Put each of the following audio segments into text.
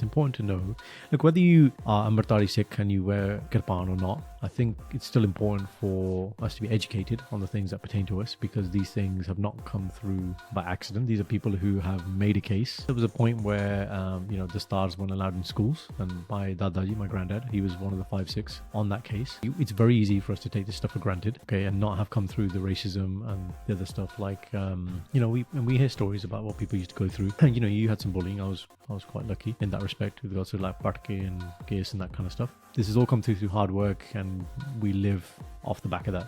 important to know. Look, whether you are Amritari Sikh and you wear Kirpan or not, I think it's still important for us to be educated on the things that pertain to us, because these things have not come through by accident. These are people who have made a case. There was a point where, the stars weren't allowed in schools, and my Dadaji, my granddad, he was one of the 5-6 on that case. It's very easy for us to take this stuff for granted, okay, and not have come through the racism and the other stuff. Like, we hear stories about what people used to go through. You had some bullying. I was quite lucky in that respect with regards to like patke and case and that kind of stuff. This has all come through hard work, and we live off the back of that.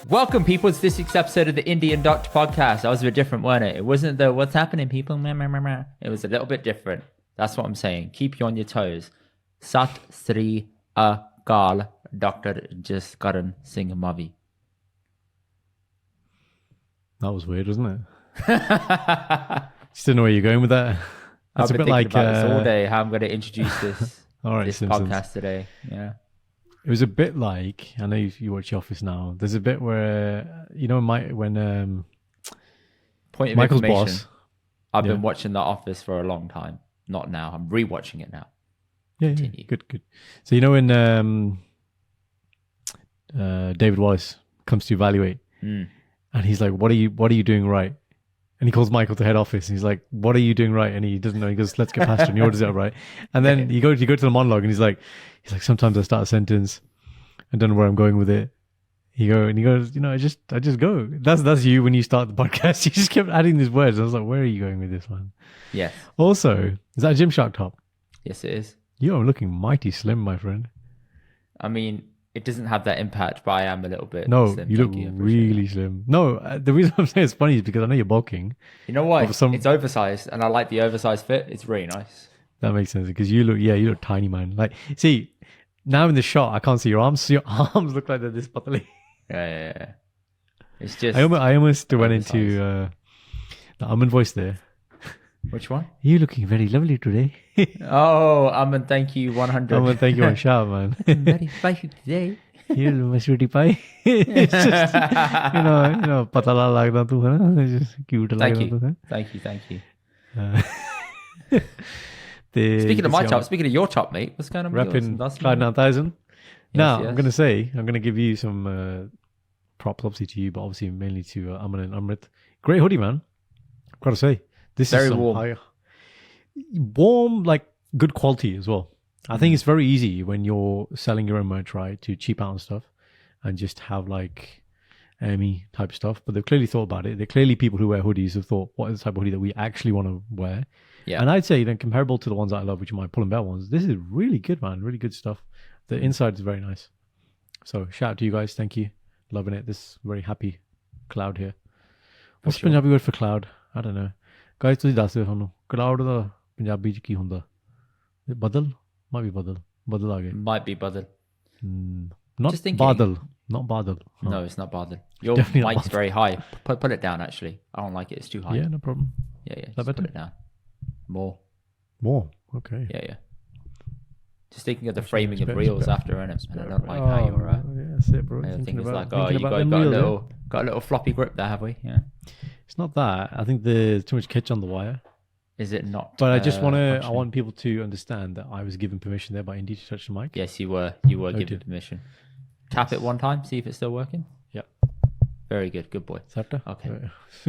Welcome, people, to this week's episode of the Indian Doctor Podcast. That was a bit different, weren't it? It wasn't the what's happening, people. It was a little bit different. That's what I'm saying. Keep you on your toes. Sat Sri Akal, Dr. Jatinder Singh Mavi. That was weird, wasn't it? Just didn't know where you're going with that. I've been thinking about this all day, how I'm going to introduce this, all right, this podcast today. Yeah. It was a bit like, I know you watch The Office now. There's a bit where, when Point of Michael's information, boss. I've been watching The Office for a long time. Not now. I'm rewatching it now. Yeah, good. So when David Wallace comes to evaluate, and he's like, "What are you doing right?" And he calls Michael to head office, and he's like, "What are you doing right?" And he doesn't know. He goes, "Let's get past it." And he orders it right. And then you go to the monologue, and he's like, "Sometimes I start a sentence, and don't know where I'm going with it." He goes, I just go. That's you when you start the podcast. You just kept adding these words. I was like, where are you going with this one? Yes. Also, is that a Gymshark top? Yes, it is. You are looking mighty slim, my friend. I mean, it doesn't have that impact, but I am a little bit slim. You look really slim. No, the reason I'm saying it's funny is because I know you're bulking. You know what? It's oversized, and I like the oversized fit. It's really nice. That makes sense, because you look tiny, man. Like, see, now in the shot, I can't see your arms. Your arms look like they're this patali. Yeah. It's just. I almost went into the Aman voice there. Which one? You looking very lovely today. Oh, Aman, thank you 100. Aman, thank you 1 shot, man. I'm very spicy today. You my sweetie pie. It's just, patala lagna tu hai na. It's just cute lagna tu hai. Thank you. Speaking of my chop, speaking of your chop, mate, what's going on with yours? Repping Clyde 9000. Now, yes. I'm going to give you some props, obviously to you, but obviously mainly to Aman and Amrit. Great hoodie, man. I've got to say. This very is warm. Warm, like good quality as well. I think it's very easy when you're selling your own merch, right, to cheap out and stuff and just have like AME type stuff. But they've clearly thought about it. They're clearly people who wear hoodies have thought, what is the type of hoodie that we actually want to wear? Yeah. And I'd say then comparable to the ones that I love, which are my Pull and Bear ones, this is really good, man. Really good stuff. The inside is very nice. So shout out to you guys. Thank you. Loving it. This very happy cloud here. What's the Punjabi word for cloud? I don't know. Guys, ਤੁਸੀਂ ਦੱਸ ਦਿਓ ਸਾਨੂੰ cloud ਦਾ ਪੰਜਾਬੀ ਚ ਕੀ ਹੁੰਦਾ? Badal? Might be badal. Badal ਆ ਗਿਆ. Might be badal. Not badal. Not badal. Huh. No, it's not badal. Your mic's very high. Put it down, actually. I don't like it. It's too high. Yeah, no problem. Yeah. Just put it down. More. Okay. Yeah. Just thinking of the framing of reels after, and I don't like how you're. Yeah, that's it, bro. I think it's like, you got a little floppy grip there, have we? Yeah. It's not that. I think there's too much catch on the wire. Is it not? But I just I want people to understand that I was given permission there by Indy to touch the mic. Yes, you were. You were given permission. Tap it one time, see if it's still working. Yeah. Very good. Good boy. Sarta? Okay.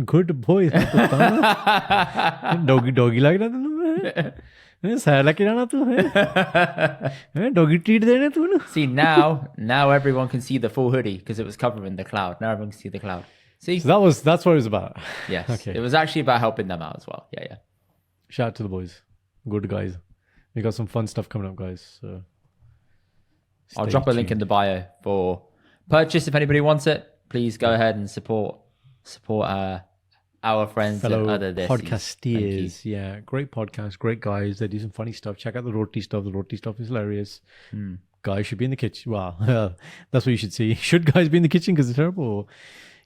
Good boy. Doggy like that. Doggy treat देना तू ना. See, now everyone can see the full hoodie because it was covering the cloud. Now everyone can see the cloud. See, so that's what it was about. Yes. Okay. It was actually about helping them out as well. Yeah. Shout out to the boys, good guys. We got some fun stuff coming up, guys. So I'll drop a link in the bio for purchase if anybody wants it. Please go ahead and support our friends fellow and other podcasteers. Yeah, great podcast, great guys. They do some funny stuff. Check out the roti stuff. The roti stuff is hilarious. Guys should be in the kitchen. Wow, that's what you should see. Should guys be in the kitchen because it's terrible?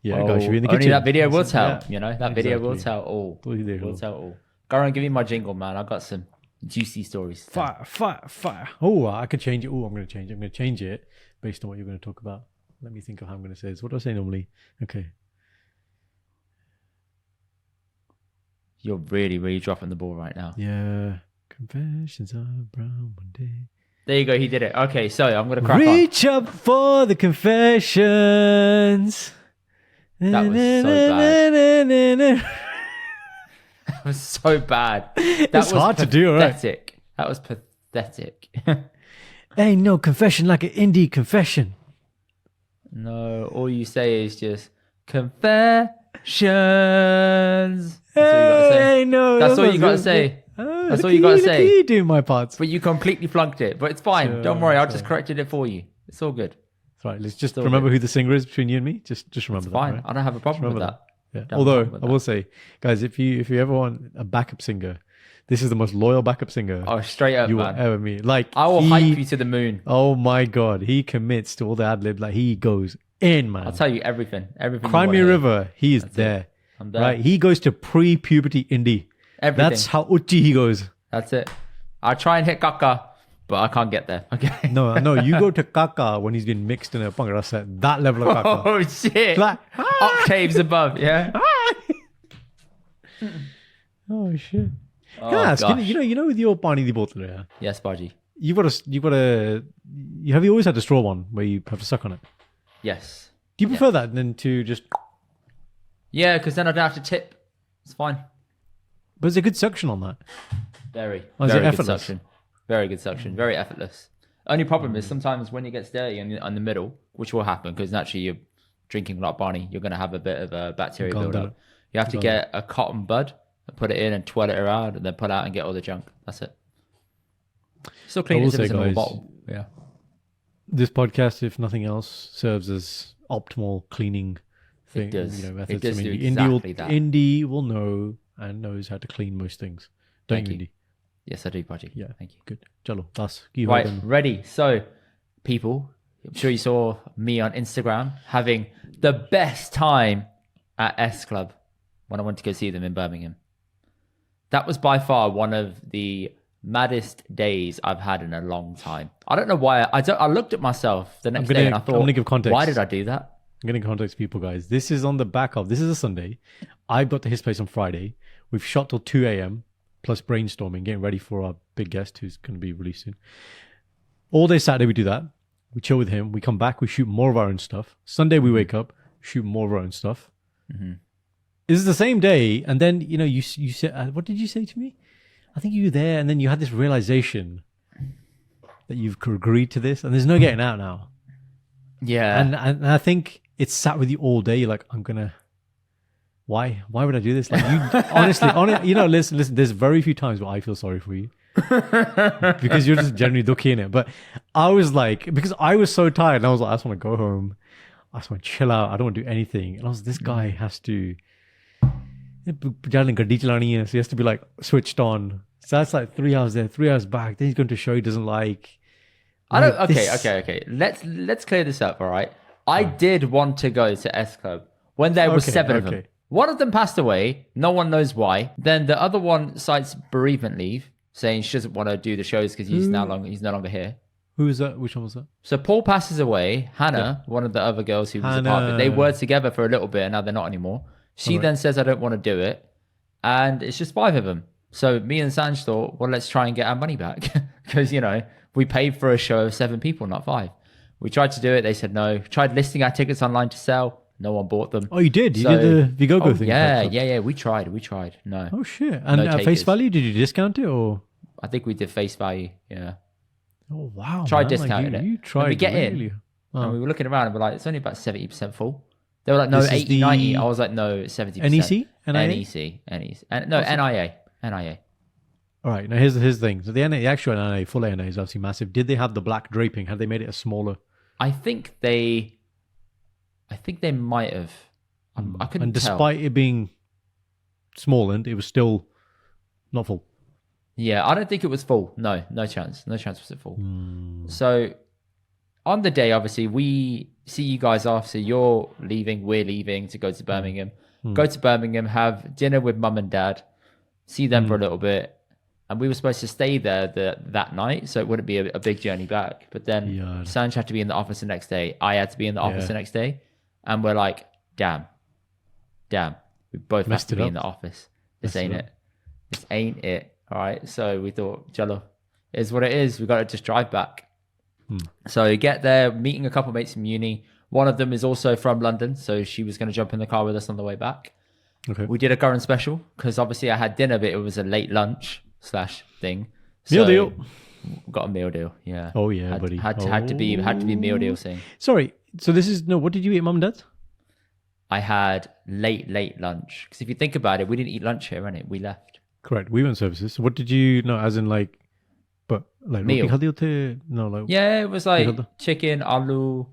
Yeah, guys should be in the kitchen. Only that video will tell. Yeah, that video will tell all. Will tell all. Go give me my jingle, man. I got some juicy stories. Fire. Oh, I could change it. Oh, I'm going to change it. I'm going to change it based on what you're going to talk about. Let me think of how I'm going to say this. What do I say normally? Okay. You're really, really dropping the ball right now. Yeah. Confessions of Brown one day. There you go. He did it. Okay, so I'm going to crack Reach up for the confessions. That was so bad. That was so bad. That It's was hard to do, right? pathetic. That was pathetic. Ain't no confession like an indie confession. No, all you say is just confessions. That's all you gotta say. Hey, no, That's all you gotta say. That's all you gotta say. You doing my parts. But you completely flunked it. But it's fine. Sure, Don't worry. I sure. just corrected it for you. It's all good. That's right. Let's just Still remember good. who the singer is between you and me. Just remember It's that. fine. Right? I don't have a problem with remember that. Yeah. Don't have a Although problem with I that. will say, guys, if you ever want a backup singer, this is the most loyal backup singer Oh, straight up, you will man. ever meet. Like I will hype you to the moon. Oh my god, he commits to all the ad lib. Like he goes in, man. I'll tell you everything. Everything. Cry you Me a wanna hear. River, he is That's it. there. I'm there. Right, he goes to pre-puberty indie. Everything. That's how uchi he goes. That's it. I try and hit Kaka, but I can't get there. Okay. No, you go to Kaka when he's been mixed in a Bhangra set. That level of Kaka. Oh shit! Like, Octaves above, yeah. oh shit. Oh, Can I ask, gosh. you know, with your pani di bottle, yeah, Yes, Baji. you have you always had a straw one where you have to suck on it? Yes. Do you prefer that than to just? Yeah, because then I don't have to tip. It's fine. But there's a good suction on that. Very, Oh, is it very good effortless? suction. Very good suction. Very effortless. Only problem is sometimes when it gets dirty on the middle, which will happen because naturally you're drinking a lot of Barney, you're going to have a bit of a bacteria Can't do build up. it. You have to Can't get a cotton bud and put it in and twirl it around and then pull out and get all the junk. That's it. Still clean I will it if it's say, in a guys, bottle. Yeah. This podcast, if nothing else, serves as optimal cleaning thing. does. You know, It methods. does do Indy exactly that. Indy will know and knows how to clean most things. Don't Thank you, you. Indy? Yes, I do, Baji. Yeah. Thank you. Good. Chalo, that's you Right, hold them. ready. So, people, I'm sure you saw me on Instagram having the best time at S Club when I went to go see them in Birmingham. That was by far one of the maddest days I've had in a long time. I don't know why. I looked at myself the next day and I thought, I'm gonna give context. why did I do that? I'm getting context, people, guys. This is on the back of this is a Sunday. I got to his place on Friday. We've shot till 2 a.m. plus brainstorming, getting ready for our big guest who's going to be released soon. All day Saturday we do that. We chill with him. We come back. We shoot more of our own stuff. Sunday we wake up, shoot more of our own stuff. Mm-hmm. This is the same day, and then you said, what did you say to me? I think you were there, and then you had this realization that you've agreed to this, and there's no getting out now. Yeah. And I think it's sat with you all day. You're like, I'm gonna. Why would I do this? Like, you honestly, listen. There's very few times where I feel sorry for you because you're just generally ducky in it. But I was like, because I was so tired, and I was like, I just want to go home. I just want to chill out. I don't want to do anything. And I was, this guy has to. So he has to be like switched on. So that's like 3 hours there, 3 hours back. Then he's going to show he doesn't like. I don't. Like, Okay. Let's clear this up. All right. I did want to go to S Club when there was 7 of them. One of them passed away. No one knows why. Then the other one cites bereavement leave, saying she doesn't want to do the shows because he's no longer here. Who was that? Which one was that? So Paul passes away. Hannah, one of the other girls who was a part of it, they were together for a little bit and now they're not anymore. She then says, I don't want to do it. And it's just 5 of them. So me and Sanj thought, well, let's try and get our money back. Because, we paid for a show of 7 people, not 5. We tried to do it. They said no. Tried listing our tickets online to sell. No one bought them. Oh, you did? You did the Vigogo thing? Yeah. We tried. No. Oh, shit. And at face value, did you discount it or? I think we did face value. Yeah. Oh, wow. Tried man. discounting it. You tried and we get really. in. Oh. And we were looking around and we're like, it's only about 70% full. They were like, no, This is 80, 90. the- I was like, no, it's 70%. NEC? NEC. No, NIA. All right. Now, here's the thing. So the actual NA, full NA is obviously massive. Did they have the black draping? Have they made it a smaller? I think they might have. I couldn't And tell. despite it being small, and it was still not full. Yeah, I don't think it was full. No chance. No chance was it full. So on the day, obviously, we see you guys off. So you're leaving, we're leaving to go to Birmingham. Go to Birmingham, have dinner with mum and dad, see them for a little bit. And we were supposed to stay there that night, so it wouldn't be a big journey back. But then Sanj had to be in the office the next day. I had to be in the office the next day. And we're like, damn. We both have to be in the office. This ain't it. This ain't it. All right. So we thought, Jello is what it is. We got to just drive back. So you get there, meeting a couple mates from uni. One of them is also from London, so she was going to jump in the car with us on the way back. Okay. We did a current special because obviously I had dinner, but it was a late lunch / thing. Meal So deal. got a meal deal. Yeah. Oh yeah, buddy. Had to be meal deal thing. Sorry. So this is no. What did you eat, mum and dad? I had late lunch because if you think about it, we didn't eat lunch here, innit? We left. Correct. We went services. So what did you? No, as in like, but like Meal. roti khadi hote? No, like Yeah, it was like Roti khadi? chicken, aloo,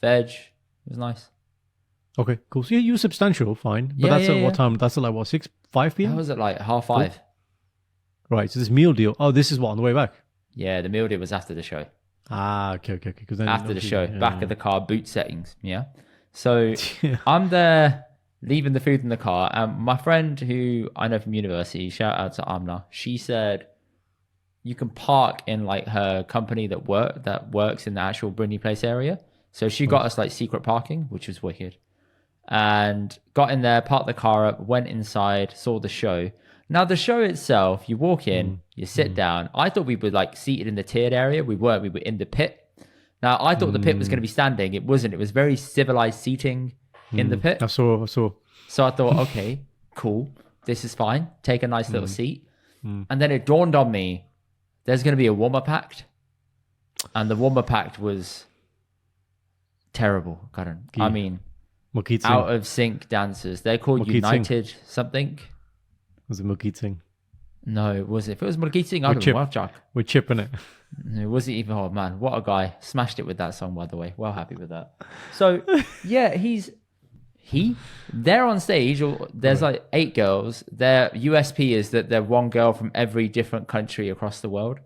veg. It was nice. Okay, cool. So yeah, you were substantial, fine. But Yeah, that's yeah, at what yeah. time? That's at like what 5 That p.m. was at like 5:30. Right. So this meal deal. Oh, this is what on the way back. Yeah, the meal deal was after the show. Ah, okay. Because then After the obviously- show, yeah, back yeah. of the car, boot settings. Yeah. So Yeah. I'm there leaving the food in the car. And my friend who I know from university, shout out to Amna, she said you can park in like her company that works in the actual Brindley Place area. So she got us like secret parking, which was wicked. And got in there, parked the car up, went inside, saw the show. Now the show itself, you walk in, you sit down. I thought we were like seated in the tiered area. We weren't. We were in the pit. Now I thought the pit was going to be standing. It wasn't. It was very civilized seating in the pit. I saw. So I thought, okay, cool. This is fine. Take a nice little seat. And then it dawned on me, there's going to be a warm-up act. And the warm-up act was terrible, Karan. I mean, Malkeet Singh. out of sync dancers. They're called Malkeet United something. Was it Malkeet Singh? No, it wasn't. If it was Malkeet Singh, I'd have been well, Jack. We're chipping it. It wasn't even, oh man, what a guy. Smashed it with that song, by the way. Well happy with that. So, yeah, they're on stage, or there's like 8 girls. Their USP is that they're one girl from every different country across the world.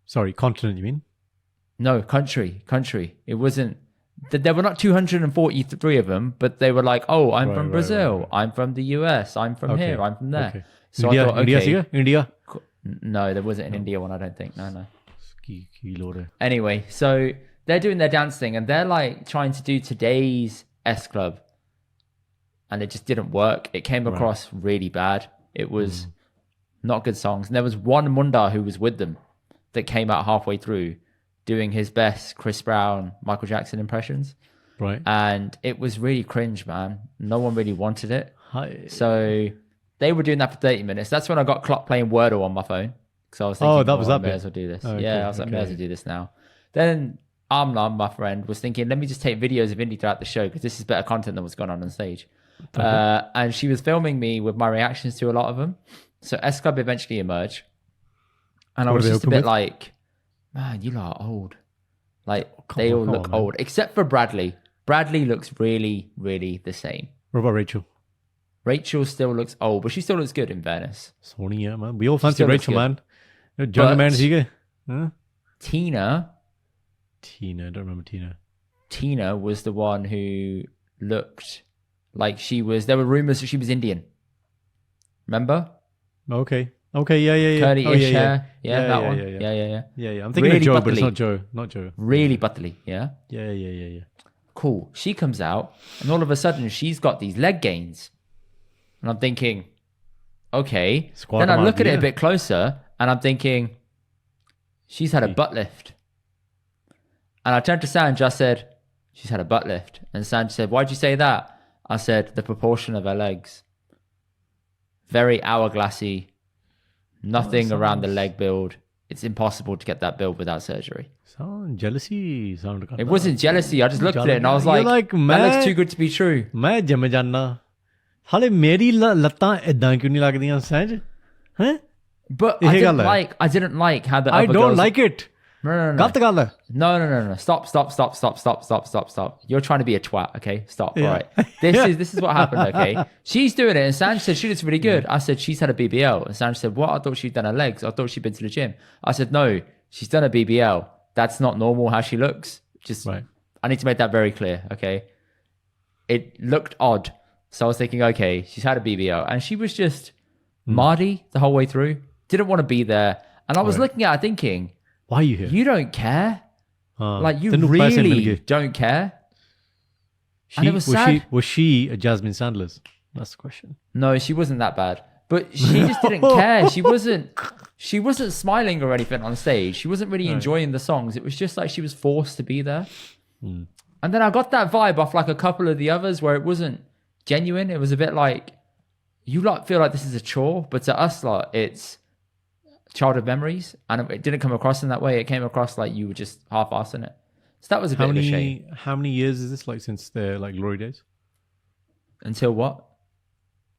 Sorry, continent, you mean? No, country. It wasn't, there were not 243 of them, but they were like, oh, I'm from Brazil. I'm from the US. I'm from here. I'm from there. Okay. So India, I thought, okay. India. No, there wasn't an India one, I don't think. No. Ski loader. Anyway, so they're doing their dance thing and they're like trying to do today's S Club. And it just didn't work. It came across really bad. It was not good songs. And there was one Munda who was with them that came out halfway through doing his best Chris Brown, Michael Jackson impressions. Right. And it was really cringe, man. No one really wanted it. Hi. So they were doing that for 30 minutes. That's when I got clocked playing Wordle on my phone. So I was thinking, that was that I may bit? as well do this. Okay, I was like, may as well do this now. Then Amna, my friend, was thinking, let me just take videos of Indy throughout the show because this is better content than what's going on stage. And she was filming me with my reactions to a lot of them. So S Club eventually emerged. And I was just a bit like, man, you lot are old. Like, they all look old. Except for Bradley. Bradley looks really, really the same. What about Rachel? Rachel still looks old, but she still looks good in fairness. Sony, yeah, man. We all fancy still looks Rachel, good. man. John man, Ziege. Tina, I don't remember Tina. Tina was the one who looked like she was, there were rumors that she was Indian. Remember? Okay, yeah. Curly-ish hair. Yeah, that one. Yeah. Yeah. I'm thinking Really of Joe, but bubbly. it's not Joe. Not Joe. Really buttly, yeah? Yeah. Cool. She comes out, and all of a sudden, she's got these leg gains. And I'm thinking, okay. Squat Then I them look out, at it yeah. a bit closer, and I'm thinking, she's had a butt lift. And I turned to Sanj, I said, she's had a butt lift. And Sanj said, why'd you say that? I said, the proportion of her legs. Very hourglassy. Nothing around the leg build. It's impossible to get that build without surgery. Sound jealousy. Sound. It wasn't jealousy. I just looked at it and I was like, that looks too good to be true. मैं जम जाना हाले मेरी लत्तां इदां क्यों नहीं लगदियां सैंज हैं But ਇਹ I ਗੱਲ didn't ਹੈ। I didn't like how the I other don't girls... like it No. गलत गल है No. Stop. You're trying to be a twat, okay? Stop. Yeah. All right. This is what happened, okay? She's doing it and Sanj said she looks really good. I said she's had a BBL. And Sanj said, what? I thought she'd done her legs. I thought she'd been to the gym. I said, no, she's done a BBL. That's not normal how she looks. Just Right. I need to make that very clear, okay? It looked odd. So I was thinking, okay, she's had a BBL. And she was just Mardy the whole way through. Didn't want to be there. And I was looking at her thinking, why are you here you don't care. Like, you ਤੈਨੂੰ ਪੈਸੇ ਮਿਲ really ਗਏ। don't care. And it was sad. Was she a Jasmine Sandler's? That's the question. No, she wasn't that bad. But she just didn't care. She wasn't smiling or anything on stage. She wasn't really enjoying the songs. It was just like she was forced to be there. And then I got that vibe off like a couple of the others where it wasn't genuine. It was a bit like, you like feel like this is a chore, but to us, like, it's childhood memories. And it didn't come across in that way. It came across like you were just half-assing it. So that was a bit of a shame. How many years is this, like, since their, like, glory days? Until what?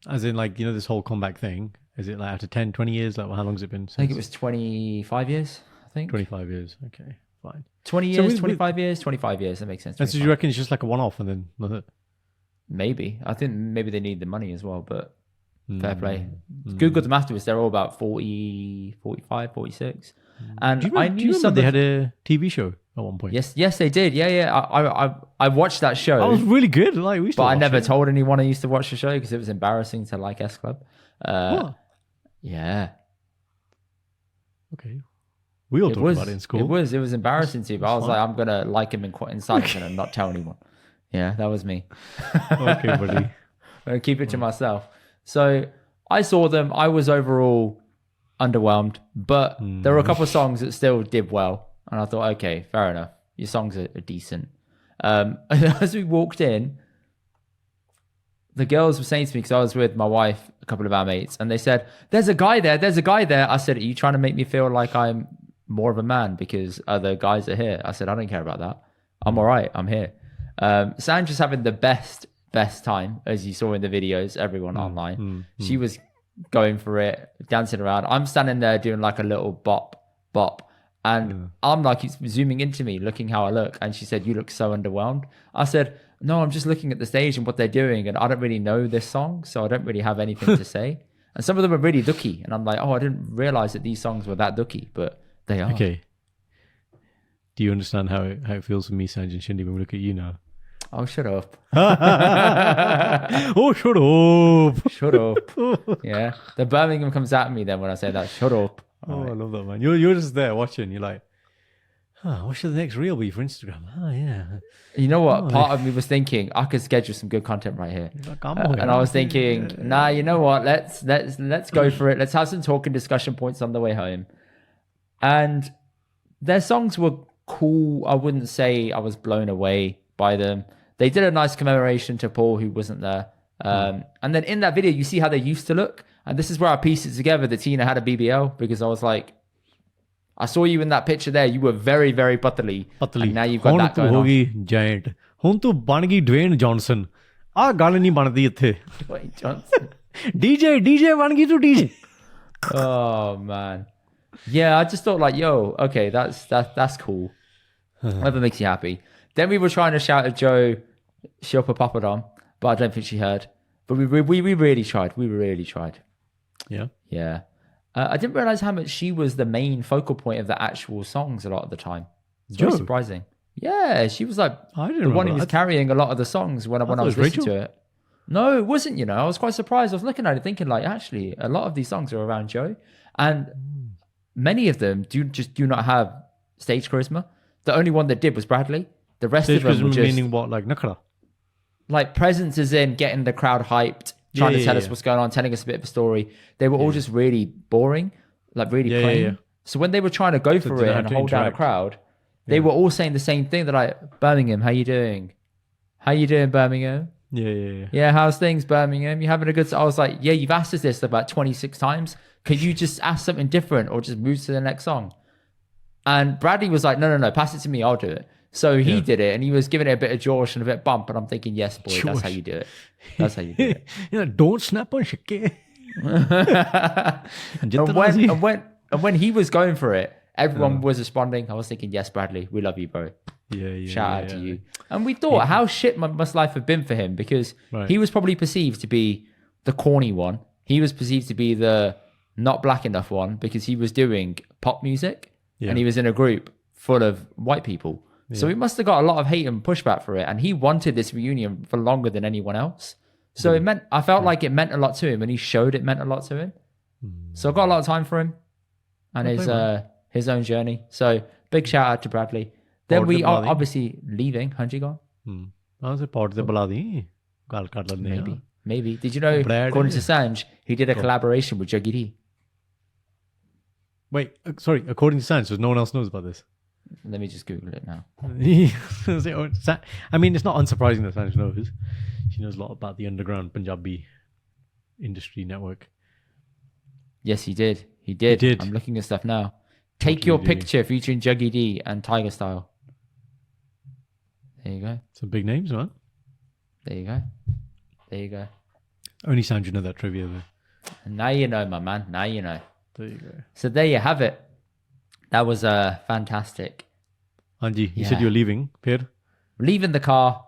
As in, like, you know, this whole comeback thing. Is it like after 10, 20 years? Like, how long has it been since? I think it was 25 years, I think. 25 years. Okay, fine. 20 years, 25 years, 25 years. That makes sense. And so you reckon it's just like a one-off and then that's it? Maybe. I think maybe they need the money as well, but fair play. Google them afterwards. They're all about 40, 45, 46. And do you remember they had a TV show at one point? Yes, they did. Yeah. I watched that show. That was really good. Like, we used to but I watch never it. told anyone I used to watch the show because it was embarrassing to like S Club. What? Yeah. Okay. We all talked about it in school. It was embarrassing to, but I was like, I'm gonna like him in silence and not tell anyone. Yeah, that was me. Okay, buddy. I'm gonna keep it to myself. So I saw them. I was overall underwhelmed, but there were a couple of songs that still did well, and I thought, okay, fair enough. Your songs are decent. And as we walked in, the girls were saying to me, because I was with my wife, a couple of our mates, and they said, there's a guy there. I said, are you trying to make me feel like I'm more of a man because other guys are here? I said, I don't care about that. I'm all right. I'm here. Sandra's having the best time, as you saw in the videos, everyone online. She was going for it, dancing around. I'm standing there doing like a little bop. And I'm like, he's zooming into me, looking how I look. And she said, you look so underwhelmed. I said, no, I'm just looking at the stage and what they're doing. And I don't really know this song, so I don't really have anything to say. And some of them are really ducky. And I'm like, oh, I didn't realize that these songs were that ducky, but they are. Okay. Do you understand how it feels for me, Sanj and Shindy, when we look at you now? Oh, shut up. Oh, shut up. Shut up. Yeah. The Birmingham comes at me then when I say that. Shut up. Oh, right. I love that, man. You're just there watching. You're like, what should the next reel be for Instagram? Oh, yeah. You know what? Part of me was thinking I could schedule some good content right here, like, and I was thinking, nah. You know what? Let's go for it. Let's have some talking discussion points on the way home. And their songs were cool. I wouldn't say I was blown away by them. They did a nice commemoration to Paul, who wasn't there. And then in that video, you see how they used to look. And this is where I pieced it together that Tina had a BBL, because I was like, I saw you in that picture there. You were very, very butterly. And now you've got that going on. Giant. ਹੁਣ ਤੂੰ ਬਣ ਗਈ Dwayne Johnson ਆ ਗੱਲ ਨਹੀਂ ਬਣਦੀ ਇੱਥੇ Dwayne Johnson. DJ ਬਣ ਗਈ ਤੂੰ DJ. Oh man. Yeah, I just thought like, yo, okay, that's cool. Whatever makes you happy. Then we were trying to shout at Joe, Shilpa Poppadom, but I don't think she heard. But we really tried. We really tried. Yeah. Yeah. I didn't realize how much she was the main focal point of the actual songs a lot of the time. It's very surprising. Yeah, she was like the one who was carrying a lot of the songs when I was listening to it. No, it wasn't, you know. I was quite surprised. I was looking at it thinking like, actually, a lot of these songs are around Joe. And many of them do not have stage charisma. The only one that did was Bradley. The rest of them were just... meaning what? Like nakara? Like presence is in getting the crowd hyped, trying to tell us what's going on, telling us a bit of a story. They were all just really boring, like really plain. Yeah. So when they were trying to go for it and hold down a crowd, they were all saying the same thing. They're like, Birmingham, how you doing? How you doing, Birmingham? Yeah, how's things, Birmingham? You having a good... I was like, yeah, you've asked us this about 26 times. Could you just ask something different or just move to the next song? And Bradley was like, no, pass it to me, I'll do it. So he did it, and he was giving it a bit of Josh and a bit of bump, and I'm thinking, yes, boy, that's how you do it. That's how you do it. Don't snap on shake. and when he was going for it, everyone was responding. I was thinking, yes, Bradley, we love you, bro. Shout out to you. And we thought, how shit must life have been for him? Because he was probably perceived to be the corny one. He was perceived to be the not black enough one because he was doing pop music and he was in a group full of white people. So he must have got a lot of hate and pushback for it. And he wanted this reunion for longer than anyone else. So I felt like it meant a lot to him, and he showed it meant a lot to him. So I got a lot of time for him and his own journey. So big shout out to Bradley. Then we are obviously leaving. Hanji gone? I was a part of the Baladi. Maybe. Maybe. Did you know, Brad, according to Sanj, he did a collaboration with Juggy D? Wait, sorry. According to science, so no one else knows about this. Let me just Google it now. I mean, it's not unsurprising that Sanj knows. She knows a lot about the underground Punjabi industry network. Yes, he did. He did. I'm looking at stuff now. Take your picture featuring Juggy D and Tiger Style. There you go. Some big names, man. There you go. There you go. Only Sanj know that trivia, though. And now you know, my man. Now you know. There you go. So there you have it. That was fantastic. Anji, you said you were leaving, Pierre? Leaving the car.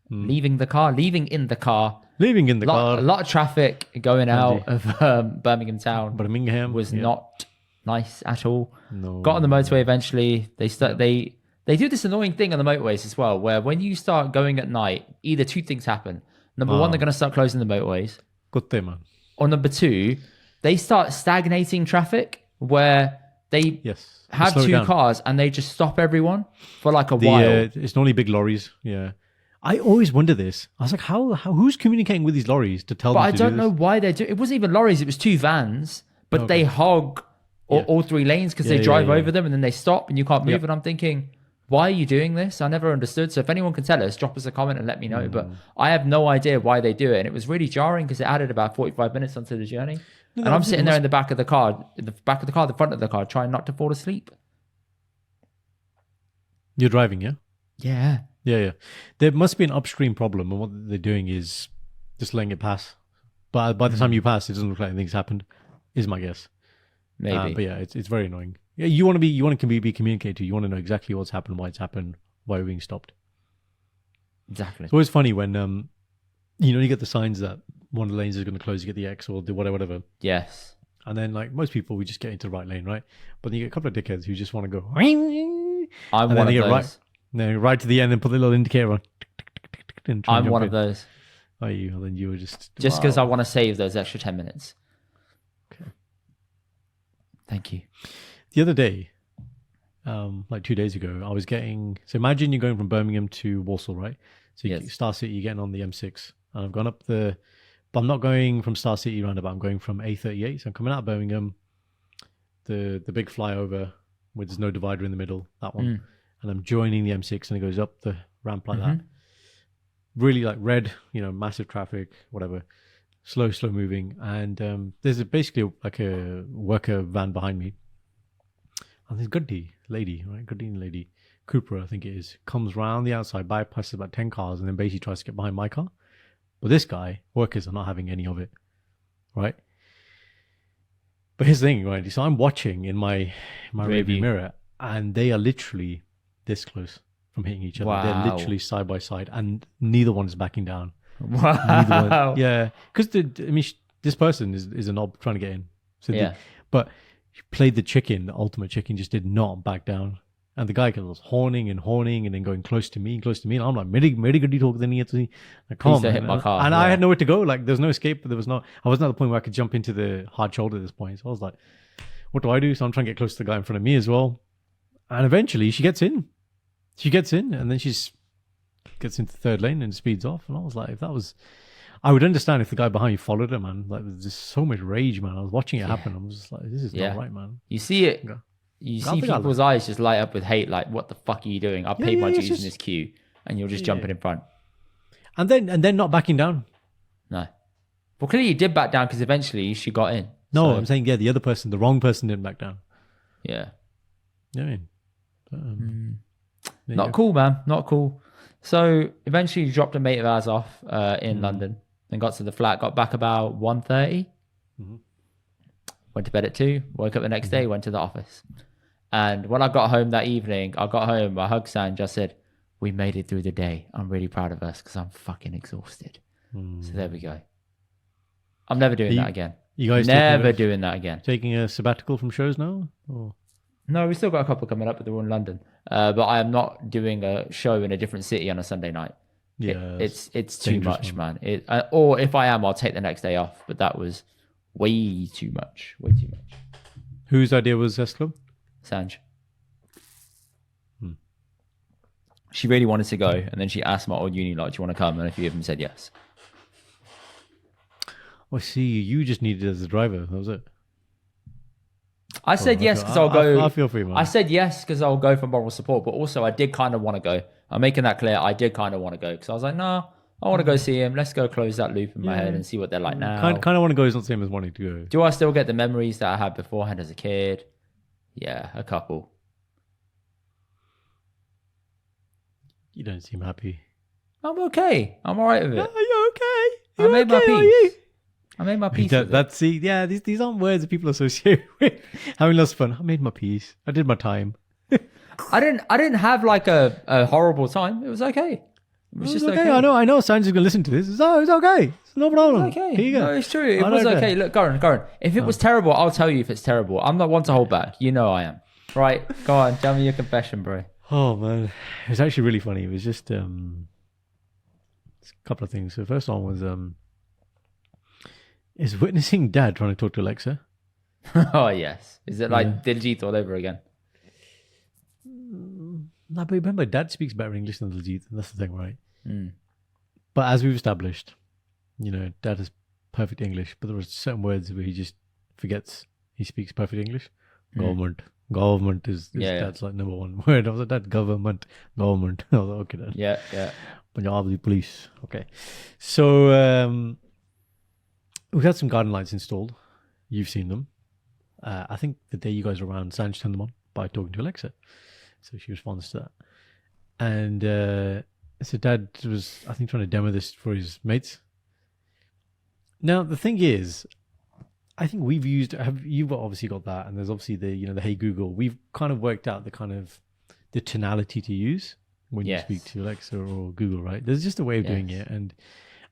Leaving the car. Leaving in the car. Leaving in the car. A lot of traffic going out of Birmingham town. Birmingham was not nice at all. No. Got on the motorway eventually. They do this annoying thing on the motorways as well, where when you start going at night, either two things happen. Number one, they're going to start closing the motorways. Good thing, man. Or number two, they start stagnating traffic where they have two cars and they just stop everyone for like a while. It's normally big lorries. Yeah. I always wonder this. I was like, who's communicating with these lorries to tell them to do this? But I don't know why they do. It wasn't even lorries. It was two vans, but they hog all three lanes because they drive over them and then they stop and you can't move. And I'm thinking, why are you doing this? I never understood. So if anyone can tell us, drop us a comment and let me know. But I have no idea why they do it. And it was really jarring because it added about 45 minutes onto the journey. And I'm sitting there in the back of the car, the front of the car, trying not to fall asleep. You're driving, yeah? Yeah. Yeah. There must be an upstream problem, and what they're doing is just letting it pass. But by the time you pass, it doesn't look like anything's happened, is my guess. Maybe. But yeah, it's very annoying. Yeah, you want to be communicated to. You want to know exactly what's happened, why it's happened, why we're being stopped. Exactly. It's always funny when you get the signs that one of the lanes is going to close, you get the X or the whatever. Yes. And then like most people, we just get into the right lane, right? But then you get a couple of dickheads who just want to go. I'm one of those. Right to the end and put the little indicator on. I'm one of those. Are you? And then you were just because I want to save those extra 10 minutes. Okay. Thank you. The other day, like 2 days ago, I was getting. So imagine you're going from Birmingham to Walsall, right? So Star City, you're getting on the M6, and I've gone up but I'm not going from Star City roundabout. I'm going from A38. So I'm coming out of Birmingham, the big flyover where there's no divider in the middle, that one. And I'm joining the M6 and it goes up the ramp like that. Really like red, massive traffic, whatever. Slow moving. And there's basically like a worker van behind me. And this Goody lady, Cooper, I think it is, comes round the outside, bypasses about 10 cars and then basically tries to get behind my car. But this guy, workers are not having any of it, right? But here's the thing, right? So I'm watching in my rearview mirror and they are literally this close from hitting each other. Wow. They're literally side by side and neither one is backing down. Wow. Yeah. Because this person is a knob trying to get in. So but he played the ultimate chicken, just did not back down. And the guy was horning and then going close to me. And I'm like, "Meri good talk than he to like, come on, man." Hit my car. And I had nowhere to go. Like, there's no escape. I wasn't at the point where I could jump into the hard shoulder at this point. So I was like, what do I do? So I'm trying to get close to the guy in front of me as well. And eventually she gets in. And then she gets into the third lane and speeds off. And I was like, I would understand if the guy behind you followed her, man. Like, there's just so much rage, man. I was watching it happen. I was just like, this is not right, man. You see it. You see people's eyes just light up with hate. Like, what the fuck are you doing? I paid my dues in this queue, and you're just jumping in front. And then not backing down. No. Well, clearly you did back down because eventually she got in. No, I'm saying the other person, the wrong person, didn't back down. Yeah. Yeah. Not cool, man. Not cool. So eventually dropped a mate of ours off in London. Then got to the flat. Got back about 1:30. Went to bed at 2. Woke up the next day. Went to the office. And when I got home that evening, I hugged Sanj. I said, "We made it through the day. I'm really proud of us because I'm fucking exhausted." So there we go. I'm never doing that again. You guys never doing that again. Taking a sabbatical from shows now? Or? No, we still got a couple coming up, but they're all in London. But I am not doing a show in a different city on a Sunday night. Yeah, it's too much, man. Or if I am, I'll take the next day off. But that was way too much. Way too much. Whose idea was this club? Sanj. She really wanted to go, and then she asked my old uni lot, "Do you want to come?" And a few of them said yes. I see. You just needed it as a driver. That was it. I said yes because I'll go. I feel for you, man. I said yes because I'll go for moral support, but also I did kind of want to go. I'm making that clear. I did kind of want to go because I was like, no, I want to go see him. Let's go close that loop in my head and see what they're like now. Kind of want to go is not the same as wanting to go. Do I still get the memories that I had beforehand as a kid? Yeah, a couple. You don't seem happy. I'm okay. I'm all right with it. Are you okay? I made my peace. I made my peace. That's these aren't words that people associate with having lots of fun. I made my peace. I did my time. I didn't have like a horrible time. It was okay. It was just okay. I know. Sanjay's gonna listen to this. It's okay. It's no problem. It's okay. Here you go. No, it's true. It was okay. Look, Goran. If it was terrible, I'll tell you if it's terrible. I'm not one to hold back. You know I am. Right. Go on. Tell me your confession, bro. Oh man, it was actually really funny. It was just a couple of things. So the first one was is witnessing Dad trying to talk to Alexa. Oh yes. Is it like Diljit all over again? No, but remember, Dad speaks better English than Diljit, and that's the thing, right? Mm. But as we've established, Dad has perfect English, but there are certain words where he just forgets he speaks perfect English. Government is Dad's like number one word. I was like, Dad, government. I was like, okay, Dad. Yeah. Punjabi police. Okay. So we've had some garden lights installed. You've seen them. I think the day you guys were around, Sanj turned them on by talking to Alexa. So she responds to that. And so Dad was, I think, trying to demo this for his mates. Now, the thing is, I think you've obviously got that, and there's obviously the Hey Google. We've kind of worked out the tonality to use when you speak to Alexa or Google, right? There's just a way of doing it. And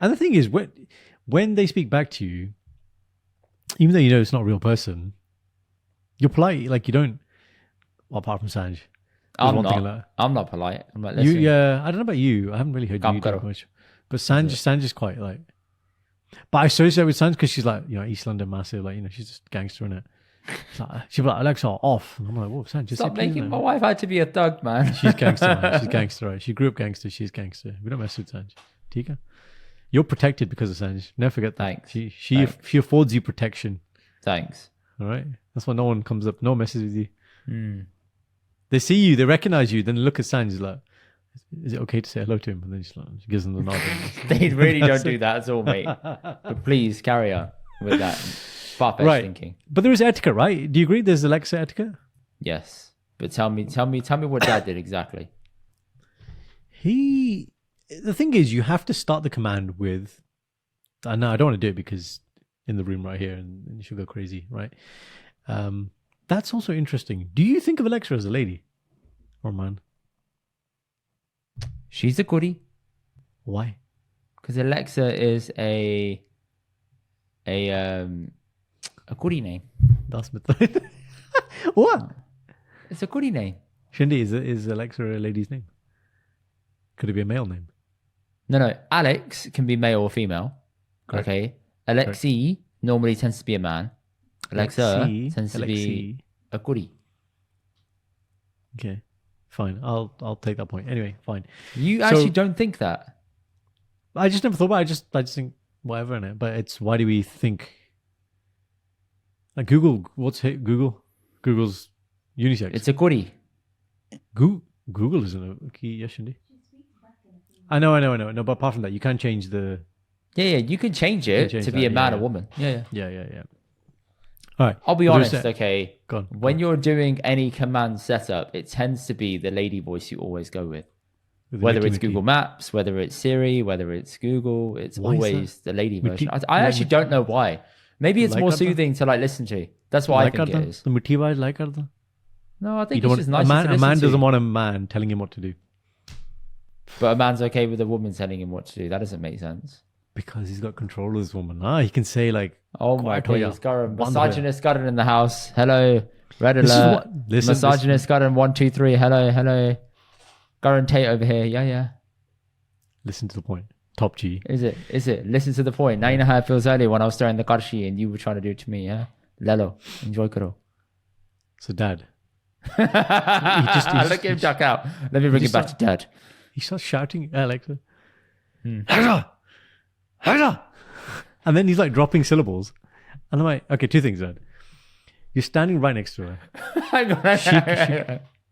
the thing is, when they speak back to you, even though it's not a real person, you're polite. Like you don't, apart from Sanj. I'm not polite. I'm like, listen. I don't know about you. I haven't really heard you talk much. But Sanj is quite like. But I associate with Sanj because she's like, East London massive. Like, she's just gangster in it. She'll be like, Alexa, off. And I'm like, whoa, Sanj, just stop making my wife out to be a thug, man. She's gangster, man. She's gangster, right? She grew up gangster. She's gangster. We don't mess with Sanj. Tika? You're protected because of Sanj. Never forget that. Thanks. She affords you protection. Thanks. All right? That's why no one comes up, no one messes with you. Mm. They see you, they recognize you, then they look at Sanj like, is it okay to say hello to him? And then she gives them the nod. They really don't do that at all, mate. But please carry on with that far-fetched thinking. But there is etiquette, right? Do you agree there's Alexa etiquette? Yes. But tell me what Dad did exactly. The thing is, you have to start the command with, no, I don't want to do it because in the room right here and she'll go crazy, right? That's also interesting. Do you think of Alexa as a lady or a man? She's a goodie. Why? Because Alexa is a goodie name. That's method. What? It's a goodie name. Shindy, is Alexa a lady's name? Could it be a male name? No. Alex can be male or female. Correct. Okay. Alexi normally tends to be a man. Alexa tends to be a goodie. Okay. Fine. I'll take that point. Anyway, fine. You actually don't think that? I just never thought about it. I just think whatever in it. But it's, why do we think like Google, Google? Google's unisex. It's a goodie. Google isn't a key, yes, Shindy. I know. No, but apart from that, you can change the. Yeah, you can change it to be a man or woman. Yeah. All right. I'll be honest, okay? Go on. When you're doing any command setup, it tends to be the lady voice you always go with. Whether it's Google Maps, whether it's Siri, whether it's Google, it's always the lady version. I actually don't know why. Maybe it's more soothing to listen to. That's what I think it is. The motiva like karda. No, I think it's just nice to listen to. A man doesn't want a man telling him what to do. But a man's okay with a woman telling him what to do. That doesn't make sense. Because he's got control of this woman. He can say like, oh my goodness, Garan, misogynist Garan in the house. Hello, red alert. Misogynist Garan 1 2 3. Hello. Garan Tate over here. Yeah. Listen to the point. Top G. Is it? Listen to the point. Now you know how it feels earlier when I was stirring the karshi and you were trying to do it to me. Yeah. Lelo, enjoy karo. So Dad. Look at him duck out. Let me bring it back to Dad. He starts shouting at Alexa. And then he's like dropping syllables. And I'm like, okay, two things, Dad. You're standing right next to her. Hang on.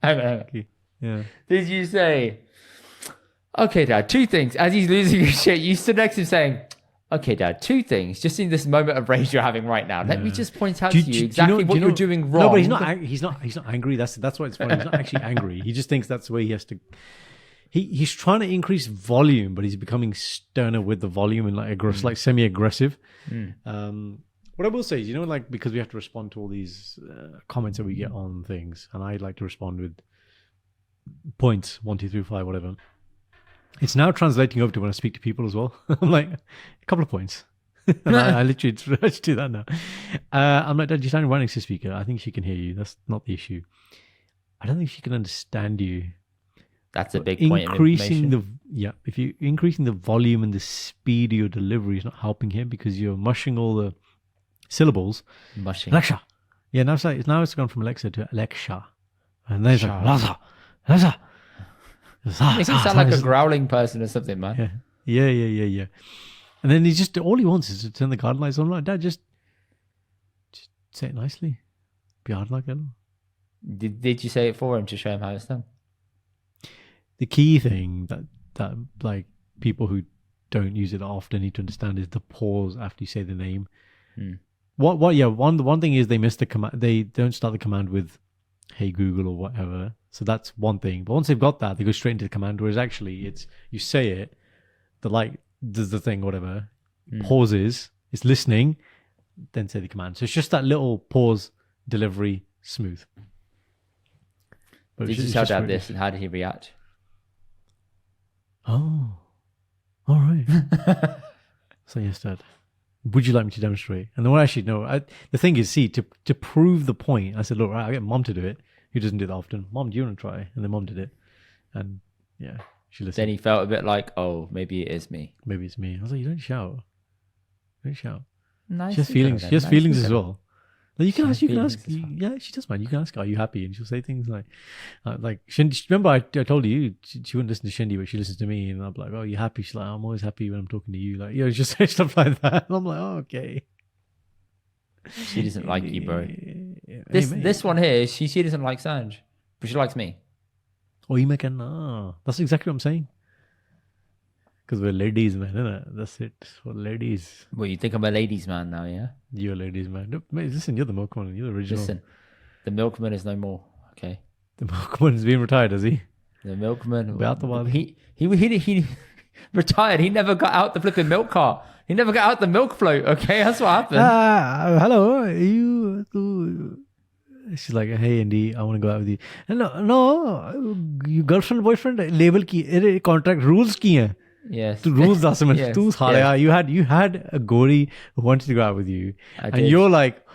Okay. Yeah. Did you say, okay, Dad, two things? As he's losing his shit, you stood next to him saying, okay, Dad, two things. Just in this moment of rage you're having right now. Let me just point out to you exactly what you're doing wrong. No, but he's not angry. That's why it's funny. He's not actually angry. He just thinks that's the way he has to. He's trying to increase volume, but he's becoming sterner with the volume and like semi-aggressive. What I will say is, like, because we have to respond to all these comments that we get on things, and I like to respond with points 1, 2, 3, 5, whatever. It's now translating over to when I speak to people as well. I'm like, a couple of points. And I literally do that now. I'm like, Dad, you're standing right next to the speaker. I think she can hear you. That's not the issue. I don't think she can understand you. That's a big point. If you're increasing the volume and the speed of your delivery is not helping him because you're mushing all the syllables. Mushing. Alexa. Yeah, now it's gone from Alexa to Alexa. And then it's like, Alexa. Makes him sound like a growling person or something, man. Yeah. And then all he wants is to turn the garden lights on. I'm like, Dad, just say it nicely. Be hard like that. Did you say it for him to show him how it's done? The key thing that like people who don't use it often need to understand is the pause after you say the name. One thing is they miss the command. They don't start the command with "Hey Google" or whatever. So that's one thing. But once they've got that, they go straight into the command. Whereas actually, it's you say it, the light does the thing, whatever, pauses, it's listening, then say the command. So it's just that little pause, delivery, smooth. But did you tell Dad this, and how did he react? Oh, all right. So yes, Dad. Would you like me to demonstrate? And then the thing is, to prove the point, I said, look, right, I'll get Mom to do it. Who doesn't do that often? Mom, do you want to try? And then Mom did it. And yeah, she listened. Then he felt a bit like, oh, maybe it is me. Maybe it's me. I was like, you don't shout. Nice. She has feelings. She has feelings as well. Like, you can ask. Yeah, she does, man. You can ask her, are you happy? And she'll say things like Shindy. Remember, I told you she wouldn't listen to Shindy, but she listens to me. And I'm like, oh, you happy? She's like, I'm always happy when I'm talking to you. Like, just say stuff like that. And I'm like, oh, okay. She doesn't like you, bro. This one here, she doesn't like Sanj, but she likes me. Oh, you make that's exactly what I'm saying. Because we're ladies, man, isn't it? That's it. For ladies. Well, you think I'm a ladies' man now, yeah? You're a ladies' man. No, mate, listen, you're the milkman. You're the original. Listen, the milkman is no more, okay? The milkman is being retired, is he? The milkman. He retired. He never got out the flipping milk cart. He never got out the milk float, okay? That's what happened. Hello, she's like, hey, Indy, I want to go out with you. No, your girlfriend, boyfriend, label ki, contract rules ki hai. Yes. The rules are similar. Yes. You had a Gori who wanted to go out with you. And you're like,